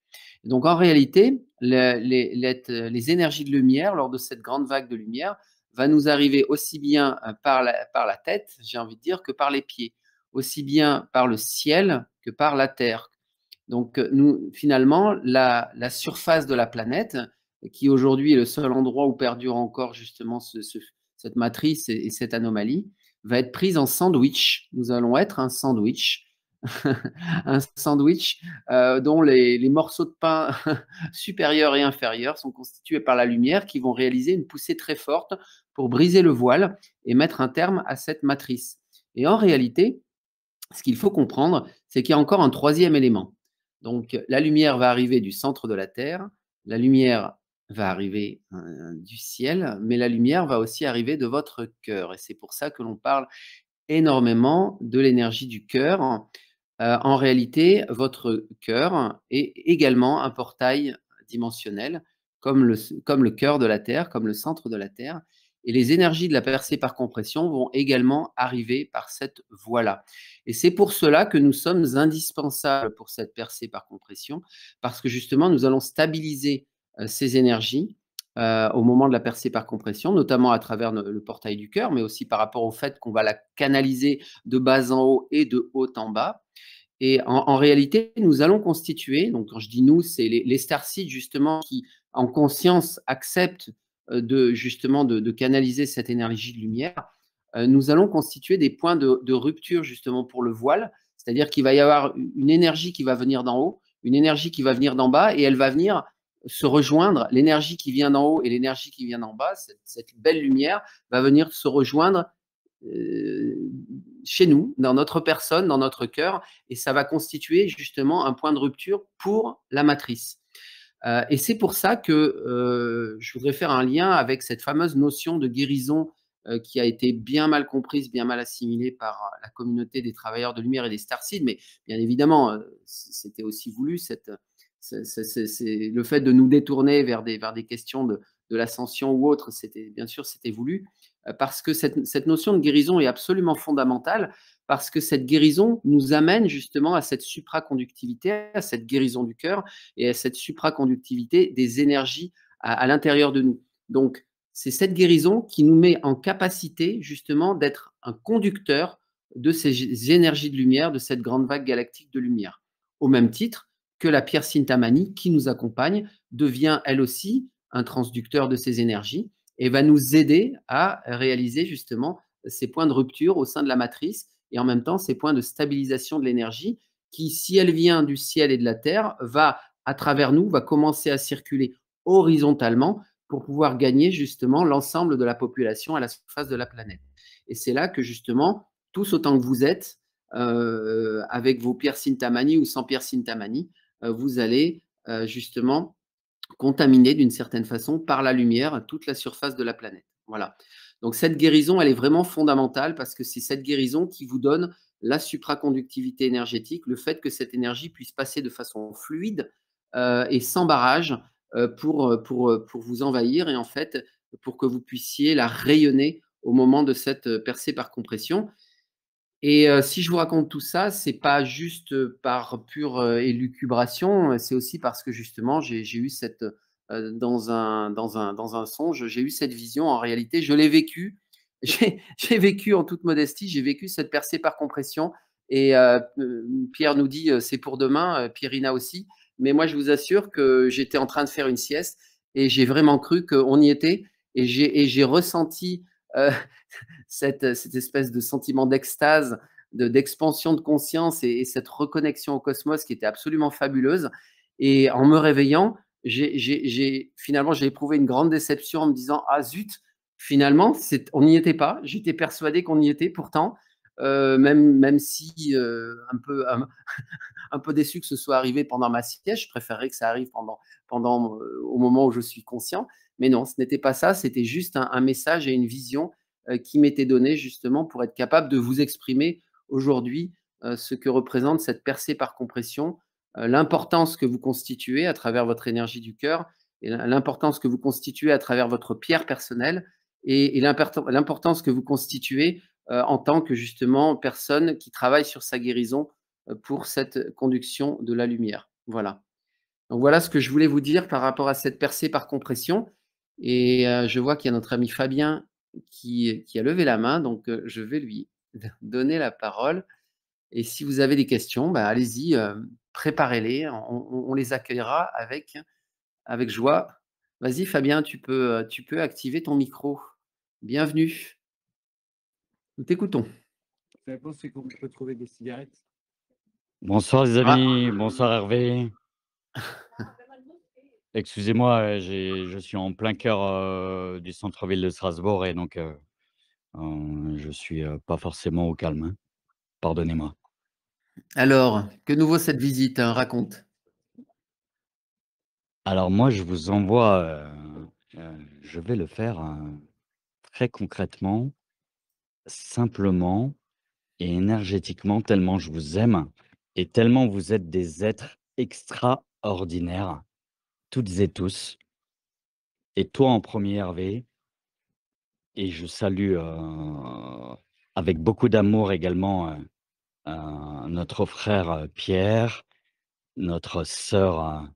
Donc en réalité, les énergies de lumière lors de cette grande vague de lumière va nous arriver aussi bien par la tête, j'ai envie de dire, que par les pieds, aussi bien par le ciel que par la terre. Donc nous, finalement, la surface de la planète, qui aujourd'hui est le seul endroit où perdure encore justement cette matrice et cette anomalie, va être prise en sandwich. Nous allons être un sandwich. Un sandwich dont les morceaux de pain supérieurs et inférieurs sont constitués par la lumière qui vont réaliser une poussée très forte pour briser le voile et mettre un terme à cette matrice. Et en réalité, ce qu'il faut comprendre, c'est qu'il y a encore un troisième élément. Donc, la lumière va arriver du centre de la Terre, la lumière va arriver du ciel, mais la lumière va aussi arriver de votre cœur. Et c'est pour ça que l'on parle énormément de l'énergie du cœur. En réalité, votre cœur est également un portail dimensionnel, comme le cœur de la Terre, comme le centre de la Terre. Et les énergies de la percée par compression vont également arriver par cette voie-là. Et c'est pour cela que nous sommes indispensables pour cette percée par compression, parce que justement, nous allons stabiliser ces énergies au moment de la percée par compression, notamment à travers le portail du cœur, mais aussi par rapport au fait qu'on va la canaliser de bas en haut et de haut en bas. Et en réalité, nous allons constituer, donc quand je dis nous, c'est les starseeds justement qui, en conscience, acceptent justement de canaliser cette énergie de lumière. Nous allons constituer des points de rupture justement pour le voile, c'est-à-dire qu'il va y avoir une énergie qui va venir d'en haut, une énergie qui va venir d'en bas, et elle va venir se rejoindre, l'énergie qui vient d'en haut et l'énergie qui vient d'en bas, cette belle lumière va venir se rejoindre chez nous, dans notre personne, dans notre cœur, et ça va constituer justement un point de rupture pour la matrice. Et c'est pour ça que je voudrais faire un lien avec cette fameuse notion de guérison qui a été bien mal comprise, bien mal assimilée par la communauté des travailleurs de lumière et des starseeds, mais bien évidemment, c'était aussi voulu, le fait de nous détourner vers des questions de l'ascension ou autre, bien sûr, c'était voulu, parce que cette notion de guérison est absolument fondamentale, parce que cette guérison nous amène justement à cette supraconductivité, à cette guérison du cœur et à cette supraconductivité des énergies à l'intérieur de nous. Donc, c'est cette guérison qui nous met en capacité justement d'être un conducteur de ces énergies de lumière, de cette grande vague galactique de lumière. Au même titre que la pierre Sintamani qui nous accompagne devient elle aussi un transducteur de ces énergies et va nous aider à réaliser justement ces points de rupture au sein de la matrice et en même temps ces points de stabilisation de l'énergie qui, si elle vient du ciel et de la terre, va à travers nous, va commencer à circuler horizontalement pour pouvoir gagner justement l'ensemble de la population à la surface de la planète. Et c'est là que justement, tous autant que vous êtes, avec vos pierres Sintamani ou sans pierres Sintamani, vous allez justement contaminer d'une certaine façon par la lumière toute la surface de la planète. Voilà. Donc cette guérison, elle est vraiment fondamentale parce que c'est cette guérison qui vous donne la supraconductivité énergétique, le fait que cette énergie puisse passer de façon fluide et sans barrage pour vous envahir et en fait pour que vous puissiez la rayonner au moment de cette percée par compression. Et si je vous raconte tout ça, c'est pas juste par pure élucubration, c'est aussi parce que justement j'ai eu cette dans un songe, j'ai eu cette vision. En réalité, je l'ai vécu. J'ai vécu en toute modestie, j'ai vécu cette percée par compression. Et Pierre nous dit c'est pour demain, Pierrina aussi. Mais moi, je vous assure que j'étais en train de faire une sieste et j'ai vraiment cru qu'on y était. Et j'ai ressenti cette espèce de sentiment d'extase, d'expansion de conscience et cette reconnexion au cosmos qui était absolument fabuleuse. Et en me réveillant, finalement, j'ai éprouvé une grande déception en me disant « Ah zut, finalement, on n'y était pas. J'étais persuadé qu'on y était pourtant, même si un peu déçu que ce soit arrivé pendant ma sieste. Je préférerais que ça arrive au moment où je suis conscient. Mais non, ce n'était pas ça. C'était juste un message et une vision qui m'était donnée justement pour être capable de vous exprimer aujourd'hui ce que représente cette percée par compression, l'importance que vous constituez à travers votre énergie du cœur et l'importance que vous constituez à travers votre pierre personnelle et l'importance que vous constituez en tant que justement personne qui travaille sur sa guérison pour cette conduction de la lumière. Voilà. Donc voilà ce que je voulais vous dire par rapport à cette percée par compression. Et je vois qu'il y a notre ami Fabien qui a levé la main, donc je vais lui donner la parole. Et si vous avez des questions, bah, allez-y, préparez-les, on les accueillera avec joie. Vas-y Fabien, tu peux activer ton micro. bienvenue. Nous t'écoutons. Ça dépend, c'est qu'on peut trouver des cigarettes. Bonsoir les Ah, amis, bonsoir Hervé. Excusez-moi, je suis en plein cœur du centre-ville de Strasbourg et donc je suis pas forcément au calme, hein. Pardonnez-moi. alors, que nous vaut cette visite, hein, raconte. Alors moi, je vous envoie, je vais le faire très concrètement, simplement et énergétiquement, tellement je vous aime et tellement vous êtes des êtres extraordinaires, toutes et tous. Et toi en premier, Hervé. Et je salue, avec beaucoup d'amour également, notre frère, Pierre, notre sœur,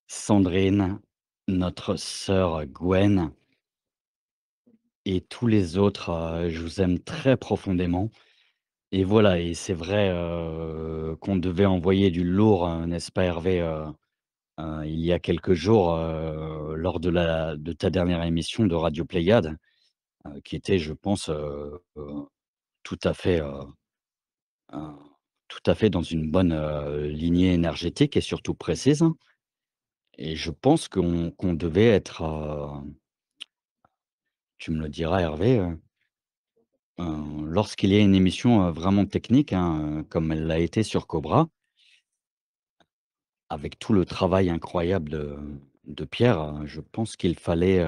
Sandrine, notre sœur, Gwen et tous les autres, je vous aime très profondément et voilà et c'est vrai, qu'on devait envoyer du lourd, n'est-ce pas Hervé, il y a quelques jours, lors de ta dernière émission de Radio Pléiade, qui était je pense, tout à fait, Heu, tout à fait dans une bonne, lignée énergétique et surtout précise et je pense qu'on devait être, tu me le diras Hervé, lorsqu'il y a une émission, vraiment technique, hein, comme elle l'a été sur Cobra, avec tout le travail incroyable de Pierre, je pense qu'il fallait,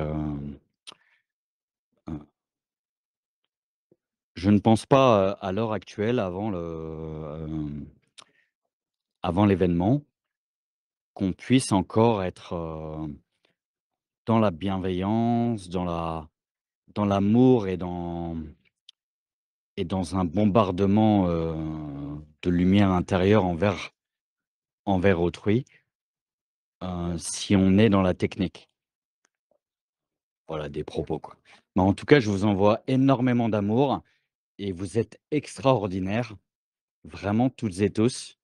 je ne pense pas, à l'heure actuelle avant l'événement, qu'on puisse encore être, dans la bienveillance, dans l'amour et dans un bombardement, de lumière intérieure envers autrui, si on est dans la technique. Voilà des propos, quoi. Mais en tout cas, je vous envoie énormément d'amour et vous êtes extraordinaires, vraiment toutes et tous.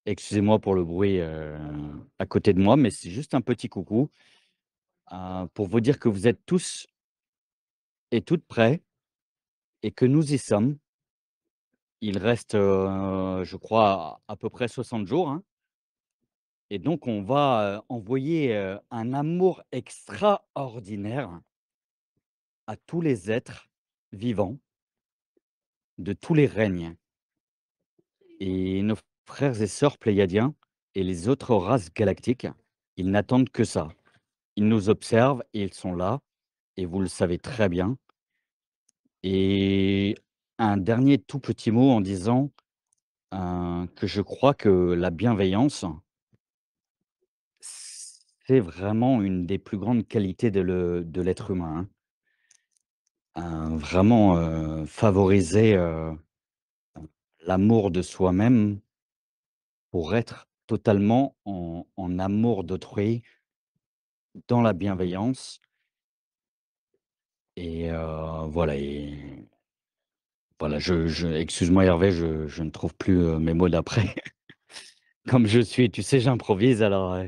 Excusez-moi pour le bruit, à côté de moi, mais c'est juste un petit coucou, pour vous dire que vous êtes tous et toutes prêts et que nous y sommes. Il reste, je crois à peu près 60 jours, hein. Et donc on va, envoyer, un amour extraordinaire à tous les êtres vivants de tous les règnes et nos frères et sœurs pléiadiens et les autres races galactiques, ils n'attendent que ça. Ils nous observent et ils sont là et vous le savez très bien et un dernier tout petit mot en disant, que je crois que la bienveillance, c'est vraiment une des plus grandes qualités de l'être humain, hein. Vraiment, favoriser, l'amour de soi-même pour être totalement en amour d'autrui, dans la bienveillance et voilà, je excuse-moi Hervé, je ne trouve plus, mes mots d'après. Comme je suis tu sais, j'improvise alors,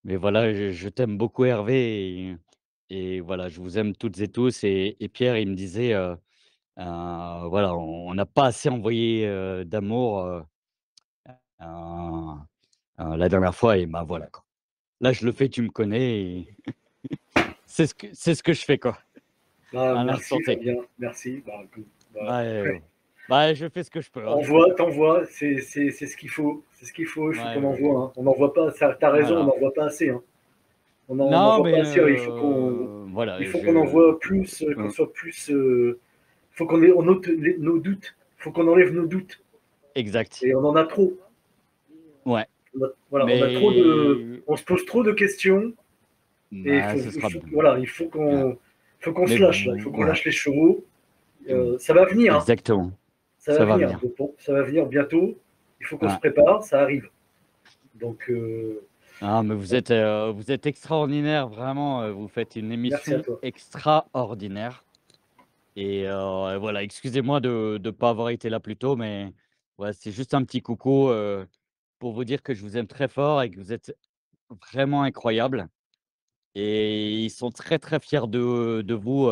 mais voilà, je t'aime beaucoup Hervé et voilà, je vous aime toutes et tous et Pierre, il me disait, voilà, on n'a pas assez envoyé, d'amour, heu la dernière fois et ben, voilà, quoi. Là, je le fais, tu me connais et c'est ce que je fais, quoi, Bah, à l'instant merci T. Fabien, merci. Bah, Bah, après, je fais ce que je peux, hein. envoie, t'envoies, c'est ce qu'il faut. C'est ce qu'il faut, il faut Ouais, qu'on ouais, ouais. envoie, hein. On n'envoie pas, t'as raison, on Voilà. n'envoie pas assez, hein. On Non, n'envoie mais pas assez, il voilà, faut qu'on envoie plus, qu'on soit plus, il faut on ôte nos doutes, il faut qu'on enlève nos doutes. exact. Et on en a trop. Ouais, Voilà, on a trop mais on se pose trop de questions et bah, ce sera bien. voilà, Ouais, faut qu'on mais se lâche là, il faut qu'on ouais, lâche les chevaux. Ça va venir, hein. exactement. Ça va Ça va venir. venir. Bon, ça va venir bientôt. Il faut qu'on se Ouais. prépare, ça arrive. Donc, Ah, mais vous êtes extraordinaire, vraiment, vous faites une merci à émission toi. extraordinaire et voilà, excusez-moi de pas avoir été là plus tôt, mais ouais, c'est juste un petit coucou, pour vous dire que je vous aime très fort et que vous êtes vraiment incroyable et ils sont très, très fiers de vous,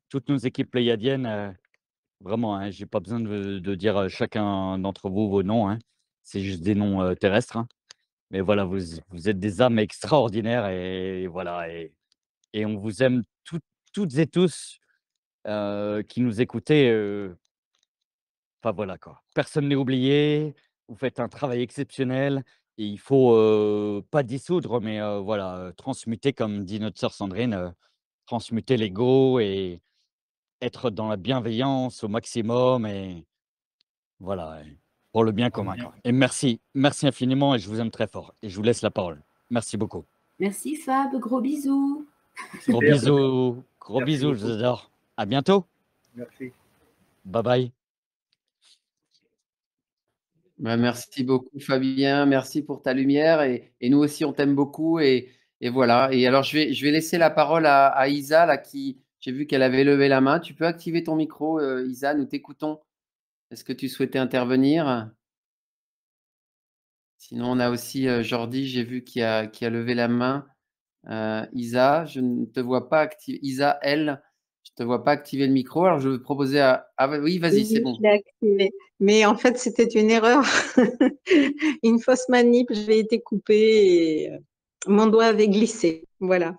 toutes nos équipes pléiadiennes, vraiment, hein. J'ai pas besoin de dire, chacun d'entre vous vos noms, hein. C'est juste des noms, terrestres, hein. Mais voilà, vous êtes des âmes extraordinaires et voilà et on vous aime toutes et tous, qui nous écoutez, enfin voilà quoi. Personne n'est oublié, vous faites un travail exceptionnel et il faut, pas dissoudre mais, voilà, transmuter comme dit notre sœur Sandrine, transmuter l'ego et être dans la bienveillance au maximum et voilà et pour le bien commun quoi et merci infiniment et je vous aime très fort et je vous laisse la parole. Merci beaucoup. Merci Fab, gros bisous. Gros Super. gros Merci bisous, je beaucoup. vous adore. À bientôt. Merci. Bye bye. Bah, merci beaucoup Fabien, merci pour ta lumière et nous aussi on t'aime beaucoup et voilà. Et alors je vais laisser la parole à Isa là qui j'ai vu qu'elle avait levé la main. Tu peux activer ton micro, Isa, nous t'écoutons. Est-ce que tu souhaitais intervenir? Sinon, on a aussi Jordi, j'ai vu qui a levé la main. Isa, je ne te vois pas activer. Isa, elle, je ne te vois pas activer le micro. Alors, je vais proposer à. Ah, oui, vas-y, c'est Oui, bon. je l'ai activé. Mais en fait, c'était une erreur. Une fausse manip, j'ai été coupée et mon doigt avait glissé. Voilà.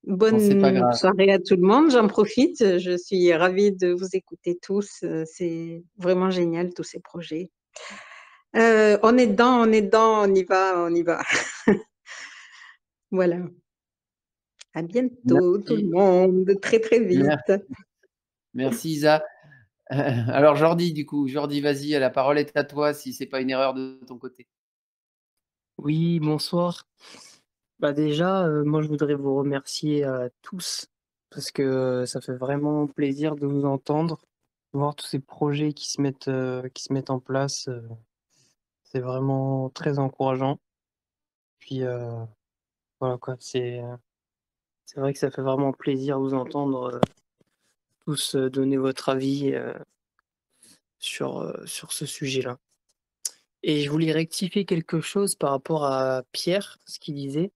Bon, c'est pas Bonne grave. soirée à tout le monde. J'en profite. Je suis ravie de vous écouter tous. C'est vraiment génial, tous ces projets. On est dedans, on y va, on y va. Voilà. À bientôt, tout le Merci. monde. Très, très vite. Merci, Isa. Alors, Jordi, du coup, Jordi, vas-y, la parole est à toi si ce n'est pas une erreur de ton côté. Oui, bonsoir. Bah déjà, moi je voudrais vous remercier tous parce que ça fait vraiment plaisir de vous entendre, voir tous ces projets qui se mettent en place. C'est vraiment très encourageant. Puis voilà quoi, c'est vrai que ça fait vraiment plaisir de vous entendre tous donner votre avis sur ce sujet-là. Et je voulais rectifier quelque chose par rapport à Pierre, ce qu'il disait.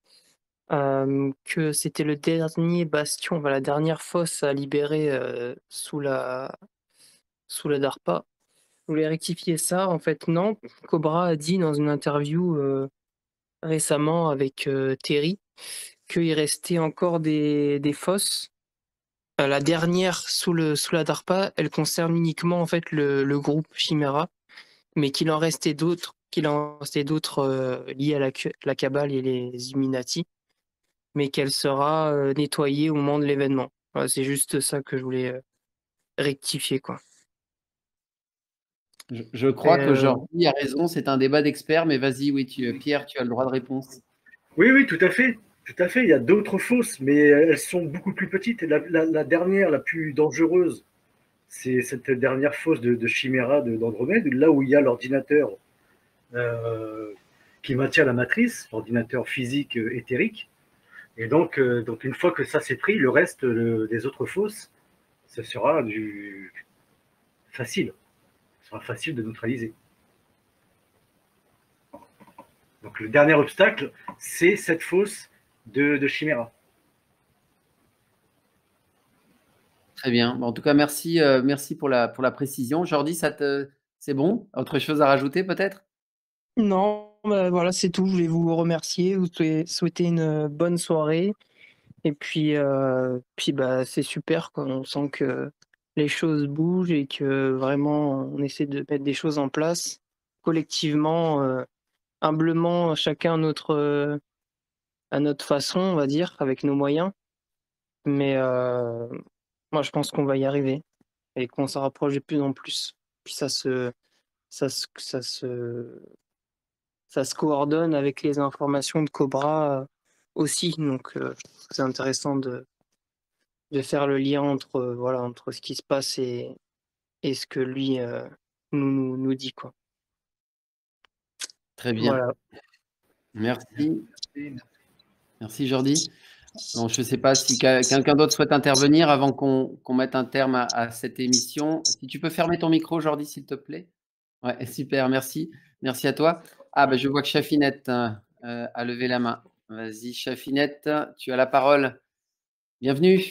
Que c'était le dernier bastion, enfin la dernière fosse à libérer, sous la DARPA. Je voulais rectifier ça, en fait non. Cobra a dit dans une interview, récemment avec, Terry, qu'il restait encore des fosses. La dernière sous la DARPA, elle concerne uniquement en fait le groupe Chimera, mais qu'il en restait d'autres, liés à la cabale et les Illuminati. Mais qu'elle sera, nettoyée au moment de l'événement. Voilà, c'est juste ça que je voulais, rectifier, quoi. Je crois que Jordi a raison, c'est un débat d'experts, mais vas-y, oui, Pierre, tu as le droit de réponse. Oui, oui, tout à fait. Tout à fait. Il y a d'autres fosses, mais elles sont beaucoup plus petites. Et la dernière, la plus dangereuse, c'est cette dernière fosse de Chimera d'Andromède, là où il y a l'ordinateur qui maintient la matrice, l'ordinateur physique éthérique. Et donc, une fois que ça s'est pris, le reste des autres fosses, ce sera facile. Ce sera facile de neutraliser. Donc, le dernier obstacle, c'est cette fosse de Chimera. Très bien. En tout cas, merci, merci pour la précision. Jordi, c'est bon? Autre chose à rajouter peut-être? Non, bah, voilà, c'est tout. Je voulais vous remercier, vous souhaiter une bonne soirée et puis, bah, c'est super, quoi. On sent que les choses bougent et que vraiment on essaie de mettre des choses en place collectivement, humblement, chacun à notre façon, on va dire, avec nos moyens. Mais moi, je pense qu'on va y arriver et qu'on s'en rapproche de plus en plus. Puis ça se ça se ça se coordonne avec les informations de Cobra, aussi. Donc je trouve que c'est intéressant de faire le lien entre, voilà, entre ce qui se passe et ce que lui, nous dit, quoi. Très bien. Voilà. Merci. Merci Jordi. Bon, je ne sais pas si quelqu'un d'autre souhaite intervenir avant qu'on mette un terme à cette émission. Si tu peux fermer ton micro, Jordi, s'il te plaît. Ouais, super, merci. Merci à toi. Ah, ben, je vois que Chafinette a levé la main. Vas-y, Chafinette, tu as la parole. Bienvenue.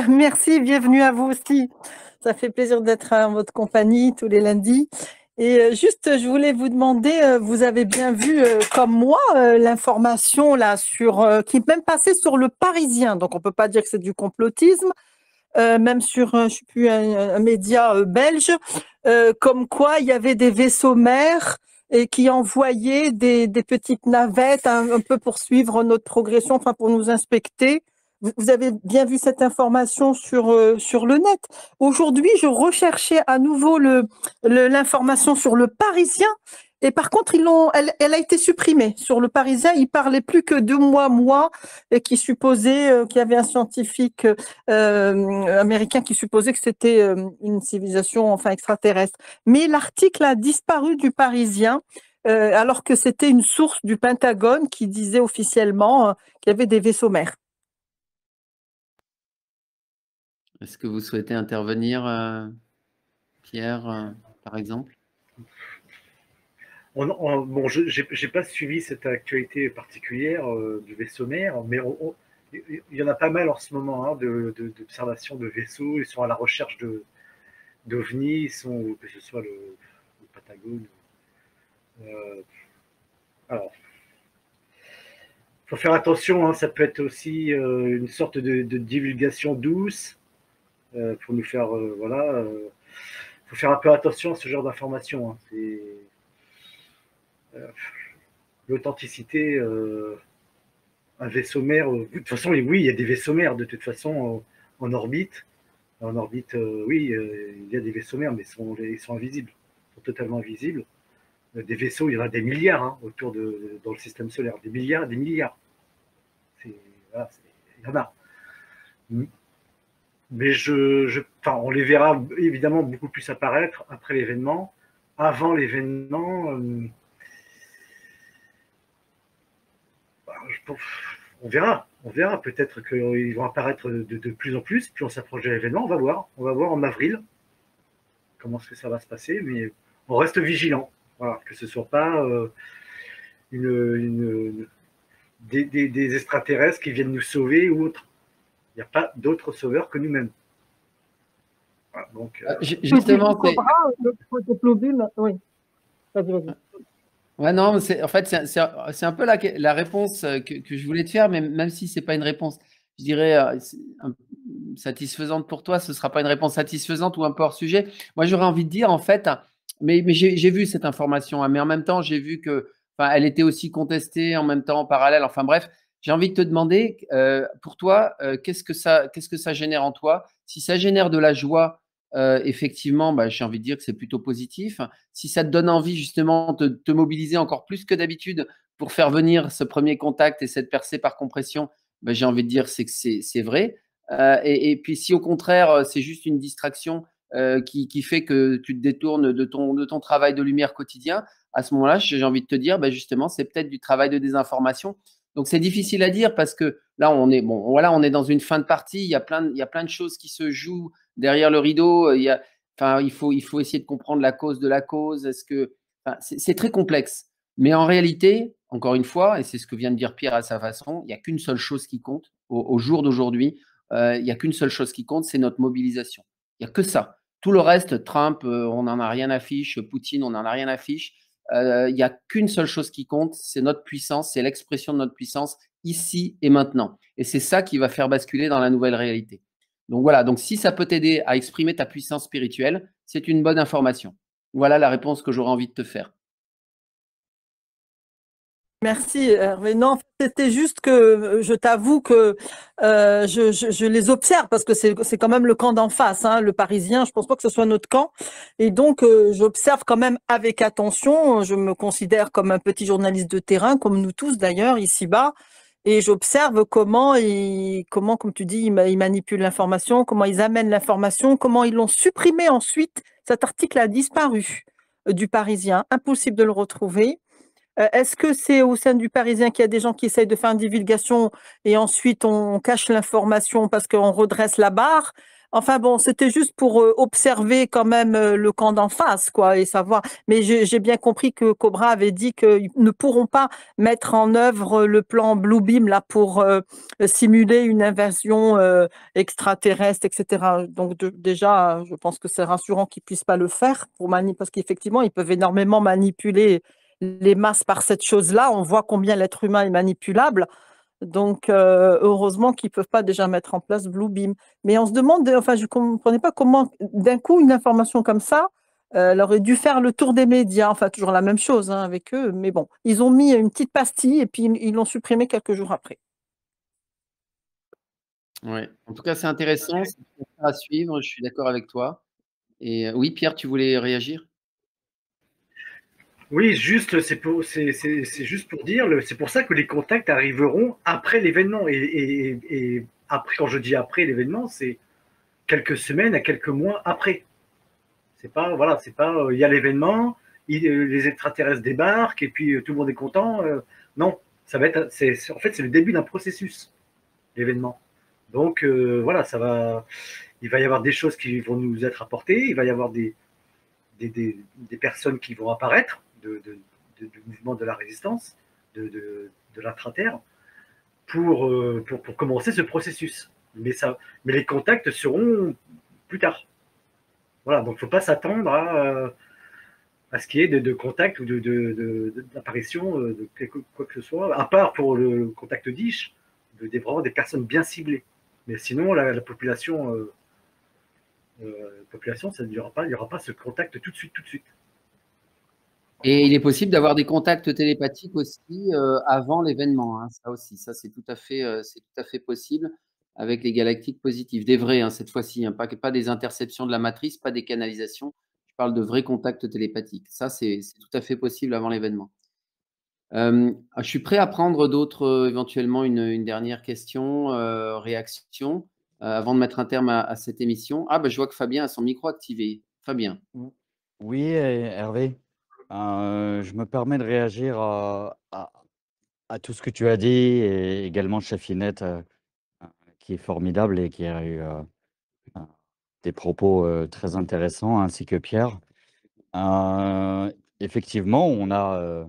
Merci, bienvenue à vous aussi. Ça fait plaisir d'être en votre compagnie tous les lundis. Et juste, je voulais vous demander, vous avez bien vu, comme moi, l'information là qui est même passée sur Le Parisien. Donc, on peut pas dire que c'est du complotisme. Même sur, je sais plus, un média belge, comme quoi il y avait des vaisseaux mers et qui envoyaient des petites navettes un peu pour suivre notre progression, enfin pour nous inspecter. Vous avez bien vu cette information sur le net. Aujourd'hui, je recherchais à nouveau l'information sur Le Parisien. Et par contre, elle a été supprimée. Sur Le Parisien, il parlait plus que de moi, et qui supposait qu'il y avait un scientifique américain qui supposait que c'était une civilisation enfin extraterrestre. Mais l'article a disparu du Parisien, alors que c'était une source du Pentagone qui disait officiellement qu'il y avait des vaisseaux mers. Est-ce que vous souhaitez intervenir, Pierre, par exemple? Bon, je n'ai pas suivi cette actualité particulière du vaisseau mère, mais il y en a pas mal en ce moment d'observations de vaisseaux. Ils sont à la recherche d'ovnis, que ce soit le Patagone. Alors, il faut faire attention, hein, ça peut être aussi une sorte de divulgation douce pour nous faire, voilà. Faut faire un peu attention à ce genre d'informations. Hein. L'authenticité, un vaisseau mère. De toute façon, oui, il y a des vaisseaux mères de toute façon en orbite. En orbite, oui, il y a des vaisseaux mères, mais ils sont invisibles, ils sont totalement invisibles. Des vaisseaux, il y en a des milliards autour dans le système solaire, des milliards, des milliards. Voilà, il y en a. Mais on les verra évidemment beaucoup plus apparaître après l'événement. Avant l'événement, on verra. Peut-être qu'ils vont apparaître de plus en plus. Plus on s'approche de l'événement, on va voir en avril comment est-ce que ça va se passer. Mais on reste vigilant. Voilà, que ce ne soit pas des extraterrestres qui viennent nous sauver ou autre. Il n'y a pas d'autres sauveurs que nous-mêmes. Voilà, donc, justement, oui. Vas-y. Ouais, non, en fait, c'est un peu la réponse que je voulais te faire, mais même si ce n'est pas une réponse, je dirais, satisfaisante pour toi, ce ne sera pas une réponse satisfaisante ou un peu hors sujet. Moi, j'aurais envie de dire, en fait, mais j'ai vu cette information, hein, mais en même temps, j'ai vu elle était aussi contestée en même temps, en parallèle. Enfin bref, j'ai envie de te demander, pour toi, qu'est-ce que ça génère en toi? Si ça génère de la joie, effectivement, j'ai envie de dire que c'est plutôt positif. Si ça te donne envie justement de te mobiliser encore plus que d'habitude pour faire venir ce premier contact et cette percée par compression, j'ai envie de dire que c'est vrai. Et puis si au contraire, c'est juste une distraction qui fait que tu te détournes de ton travail de lumière quotidien, à ce moment-là, j'ai envie de te dire, justement, c'est peut-être du travail de désinformation. Donc, c'est difficile à dire parce que là, on est dans une fin de partie. Il y a plein de choses qui se jouent derrière le rideau. Il faut essayer de comprendre la cause de la cause. C'est très complexe. Mais en réalité, encore une fois, et c'est ce que vient de dire Pierre à sa façon, il n'y a qu'une seule chose qui compte au jour d'aujourd'hui. Il n'y a qu'une seule chose qui compte, c'est notre mobilisation. Il n'y a que ça. Tout le reste, Trump, on n'en a rien à fiche. Poutine, on n'en a rien à fiche. Il n'y a qu'une seule chose qui compte, c'est notre puissance, c'est l'expression de notre puissance ici et maintenant. Et c'est ça qui va faire basculer dans la nouvelle réalité. Donc voilà, donc si ça peut t'aider à exprimer ta puissance spirituelle, c'est une bonne information. Voilà la réponse que j'aurais envie de te faire. Merci Hervé. Non, c'était juste que je t'avoue que je les observe parce que c'est quand même le camp d'en face, hein, le Parisien. Je pense pas que ce soit notre camp, et donc j'observe quand même avec attention. Je me considère comme un petit journaliste de terrain, comme nous tous d'ailleurs ici-bas, et j'observe comment, comme tu dis, ils manipulent l'information, comment ils amènent l'information, comment ils l'ont supprimé ensuite. Cet article a disparu du Parisien, impossible de le retrouver. Est-ce que c'est au sein du Parisien qu'il y a des gens qui essayent de faire une divulgation et ensuite on cache l'information parce qu'on redresse la barre? Enfin bon, c'était juste pour observer quand même le camp d'en face, quoi, et savoir. Mais j'ai bien compris que Cobra avait dit qu'ils ne pourront pas mettre en œuvre le plan Bluebeam là pour simuler une invasion extraterrestre, etc. Donc déjà, je pense que c'est rassurant qu'ils puissent pas le faire parce qu'effectivement, ils peuvent énormément manipuler les masses par cette chose-là. On voit combien l'être humain est manipulable. Donc, heureusement qu'ils peuvent pas déjà mettre en place Bluebeam. Mais on se demande, enfin, je comprenais pas comment, d'un coup, une information comme ça, elle aurait dû faire le tour des médias. Enfin, toujours la même chose hein, avec eux. Mais bon, ils ont mis une petite pastille et puis ils l'ont supprimée quelques jours après. Ouais. En tout cas, c'est intéressant, c'est à suivre, je suis d'accord avec toi. Et oui, Pierre, tu voulais réagir? Oui, juste, c'est juste pour dire, c'est pour ça que les contacts arriveront après l'événement. Et après, quand je dis après l'événement, c'est quelques semaines à quelques mois après. C'est pas, voilà, c'est pas, il y a l'événement, les extraterrestres débarquent et puis tout le monde est content. Non, ça va être, en fait, c'est le début d'un processus, l'événement. Donc voilà, il va y avoir des choses qui vont nous être apportées, il va y avoir des personnes qui vont apparaître du mouvement de la résistance, de l'intra-terre, pour commencer ce processus. Mais les contacts seront plus tard. Voilà, donc il ne faut pas s'attendre à ce qu'il y ait de contact ou d'apparition de quoi que ce soit, à part pour le contact d'Ish, vraiment des personnes bien ciblées. Mais sinon, la population, il n'y aura pas ce contact tout de suite. Et il est possible d'avoir des contacts télépathiques aussi avant l'événement, hein, ça aussi. Ça, c'est tout à fait possible avec les galactiques positives. Des vrais, hein, cette fois-ci, hein, pas des interceptions de la matrice, pas des canalisations. Je parle de vrais contacts télépathiques. Ça, c'est tout à fait possible avant l'événement. Je suis prêt à prendre d'autres, éventuellement une dernière question, réaction, avant de mettre un terme à cette émission. Ah, bah, je vois que Fabien a son micro activé. Fabien. Oui, Hervé, je me permets de réagir à tout ce que tu as dit et également Chafinette, qui est formidable et qui a eu des propos très intéressants, ainsi que Pierre. Effectivement, on a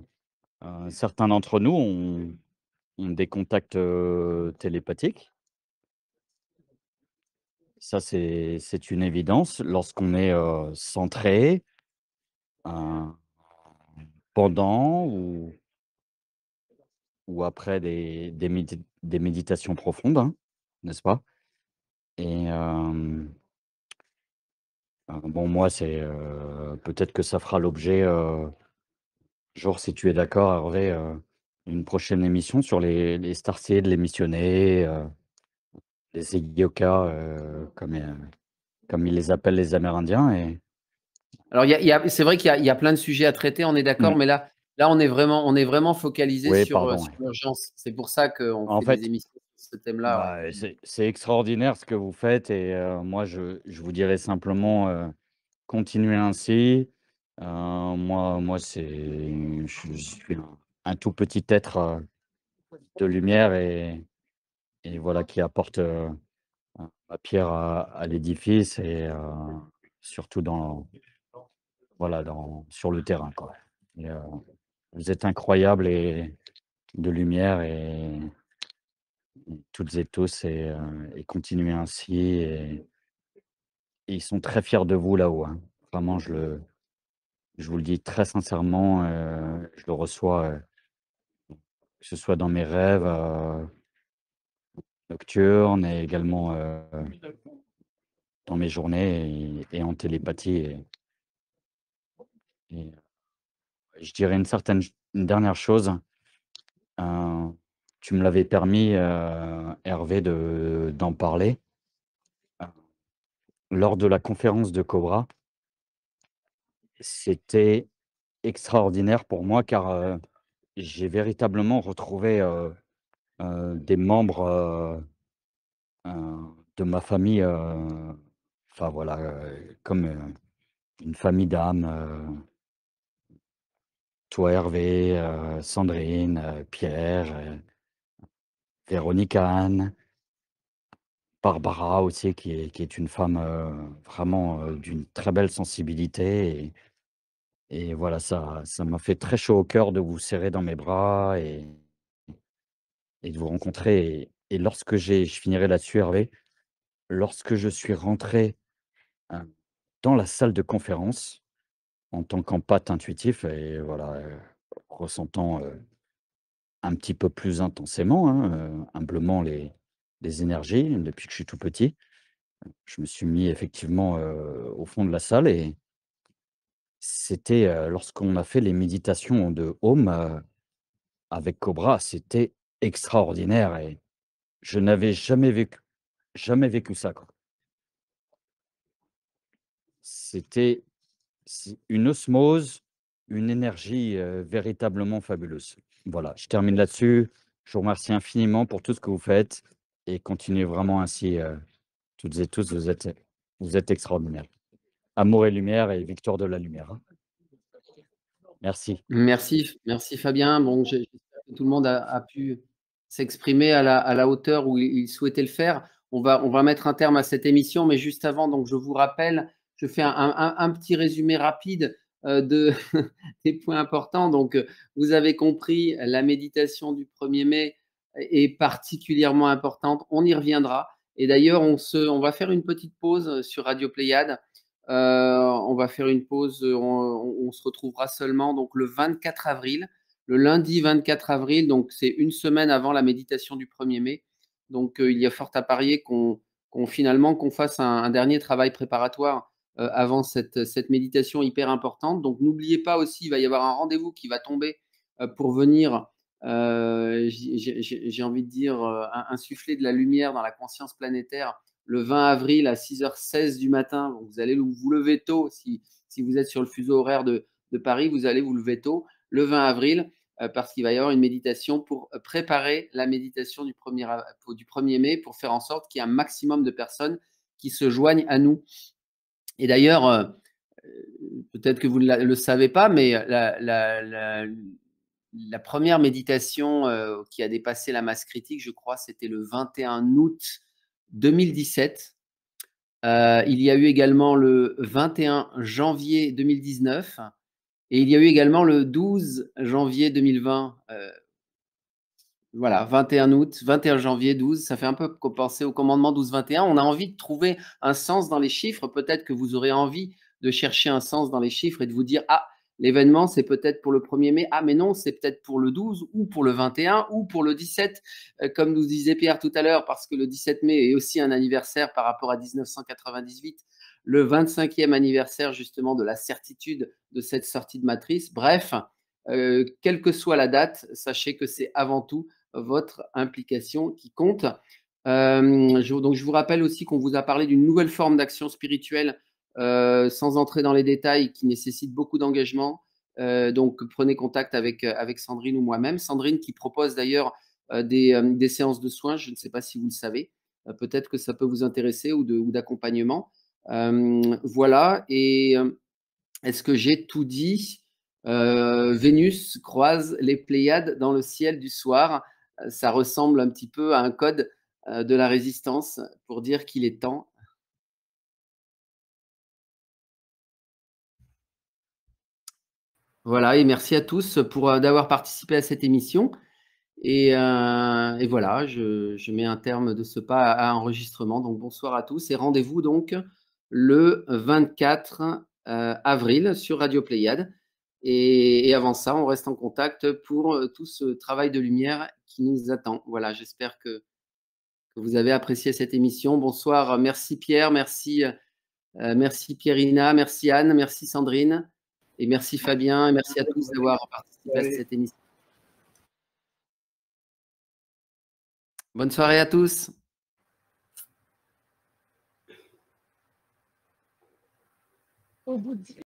certains d'entre nous ont des contacts télépathiques. Ça, c'est une évidence lorsqu'on est centré euh, pendant ou après des méditations profondes, hein, n'est-ce pas? Et bon, moi, c'est peut-être que ça fera l'objet, genre, si tu es d'accord, Hervé, une prochaine émission sur les starseeds, les missionnés, les Igyoka, comme ils les appellent les Amérindiens. Alors, c'est vrai qu'il y a plein de sujets à traiter, on est d'accord, mais là, on est vraiment focalisé Oui, sur pardon, ouais. l'urgence. C'est pour ça qu'on En fait fait, des émissions sur ce thème-là. Ouais. c'est extraordinaire ce que vous faites et moi, je vous dirais simplement, continuez ainsi. Moi, je suis un tout petit être de lumière et voilà qui apporte ma pierre à l'édifice et surtout sur le terrain, quoi. Et, vous êtes incroyables et de lumière et toutes et tous et continuez ainsi et ils sont très fiers de vous là-haut, hein. Vraiment, je vous le dis très sincèrement, je le reçois, que ce soit dans mes rêves, nocturnes et également, dans mes journées et en télépathie et je dirais une dernière chose, tu me l'avais permis, Hervé, d'en parler. Heu, Lors de la conférence de Cobra, c'était extraordinaire pour moi car, j'ai véritablement retrouvé, des membres, de ma famille, enfin voilà, comme, une famille d'âme, toi Hervé, Sandrine, Pierre, Véronique Anne, Barbara aussi, qui est une femme vraiment d'une très belle sensibilité. Et voilà, ça m'a fait très chaud au cœur de vous serrer dans mes bras et de vous rencontrer. Et lorsque je finirai là-dessus, Hervé, lorsque je suis rentré hein, dans la salle de conférence, en tant qu'empathe intuitif, et voilà, ressentant un petit peu plus intensément, hein, humblement les énergies depuis que je suis tout petit. Je me suis mis effectivement au fond de la salle et c'était lorsqu'on a fait les méditations de Om avec Cobra, c'était extraordinaire et je n'avais jamais vécu ça, quoi. C'était une osmose, une énergie véritablement fabuleuse. Voilà, je termine là-dessus. Je vous remercie infiniment pour tout ce que vous faites et continuez vraiment ainsi, toutes et tous, vous êtes extraordinaires. Amour et lumière et victoire de la lumière, hein. Merci. Merci Fabien. Bon, j'espère que tout le monde a pu s'exprimer à la hauteur où il souhaitait le faire. On va mettre un terme à cette émission, mais juste avant, donc je vous rappelle, je fais un petit résumé rapide des points importants. Donc, vous avez compris, la méditation du 1er mai est particulièrement importante. On y reviendra. Et d'ailleurs, on va faire une petite pause sur Radio Pléiade. On va faire une pause, on se retrouvera seulement donc le 24 avril, le lundi 24 avril, donc c'est une semaine avant la méditation du 1er mai. Donc il y a fort à parier qu'on fasse un dernier travail préparatoire avant cette méditation hyper importante. Donc n'oubliez pas aussi, il va y avoir un rendez-vous qui va tomber pour venir, j'ai envie de dire, insuffler de la lumière dans la conscience planétaire le 20 avril à 6h16 du matin. Donc vous allez vous lever tôt. Si vous êtes sur le fuseau horaire de Paris, vous allez vous lever tôt le 20 avril parce qu'il va y avoir une méditation pour préparer la méditation du 1er mai pour faire en sorte qu'il y ait un maximum de personnes qui se joignent à nous. Et d'ailleurs, peut-être que vous ne le savez pas, mais la première méditation qui a dépassé la masse critique, je crois, c'était le 21 août 2017. Il y a eu également le 21 janvier 2019 et il y a eu également le 12 janvier 2020. Voilà, 21 août, 21 janvier, 12, ça fait un peu penser au commandement 12-21. On a envie de trouver un sens dans les chiffres. Peut-être que vous aurez envie de chercher un sens dans les chiffres et de vous dire, ah, l'événement, c'est peut-être pour le 1er mai. Ah, mais non, c'est peut-être pour le 12 ou pour le 21 ou pour le 17, comme nous disait Pierre tout à l'heure, parce que le 17 mai est aussi un anniversaire par rapport à 1998, le 25e anniversaire justement de la certitude de cette sortie de matrice. Bref, quelle que soit la date, sachez que c'est avant tout votre implication qui compte. Donc, je vous rappelle aussi qu'on vous a parlé d'une nouvelle forme d'action spirituelle sans entrer dans les détails qui nécessite beaucoup d'engagement. Donc, prenez contact avec Sandrine ou moi-même. Sandrine qui propose d'ailleurs des séances de soins. Je ne sais pas si vous le savez. Peut-être que ça peut vous intéresser ou d'accompagnement. Voilà. Et est-ce que j'ai tout dit? Vénus croise les Pléiades dans le ciel du soir. Ça ressemble un petit peu à un code de la résistance pour dire qu'il est temps. Voilà, et merci à tous d'avoir participé à cette émission. Et voilà, je mets un terme de ce pas à enregistrement. Donc bonsoir à tous et rendez-vous donc le 24 avril sur Radio Pléiade. Et avant ça, on reste en contact pour tout ce travail de lumière qui nous attend. Voilà, j'espère que vous avez apprécié cette émission. Bonsoir, merci Pierre, merci Pierrina, merci Anne, merci Sandrine, et merci Fabien, et merci à tous d'avoir participé à cette émission. Bonne soirée à tous. Au bout de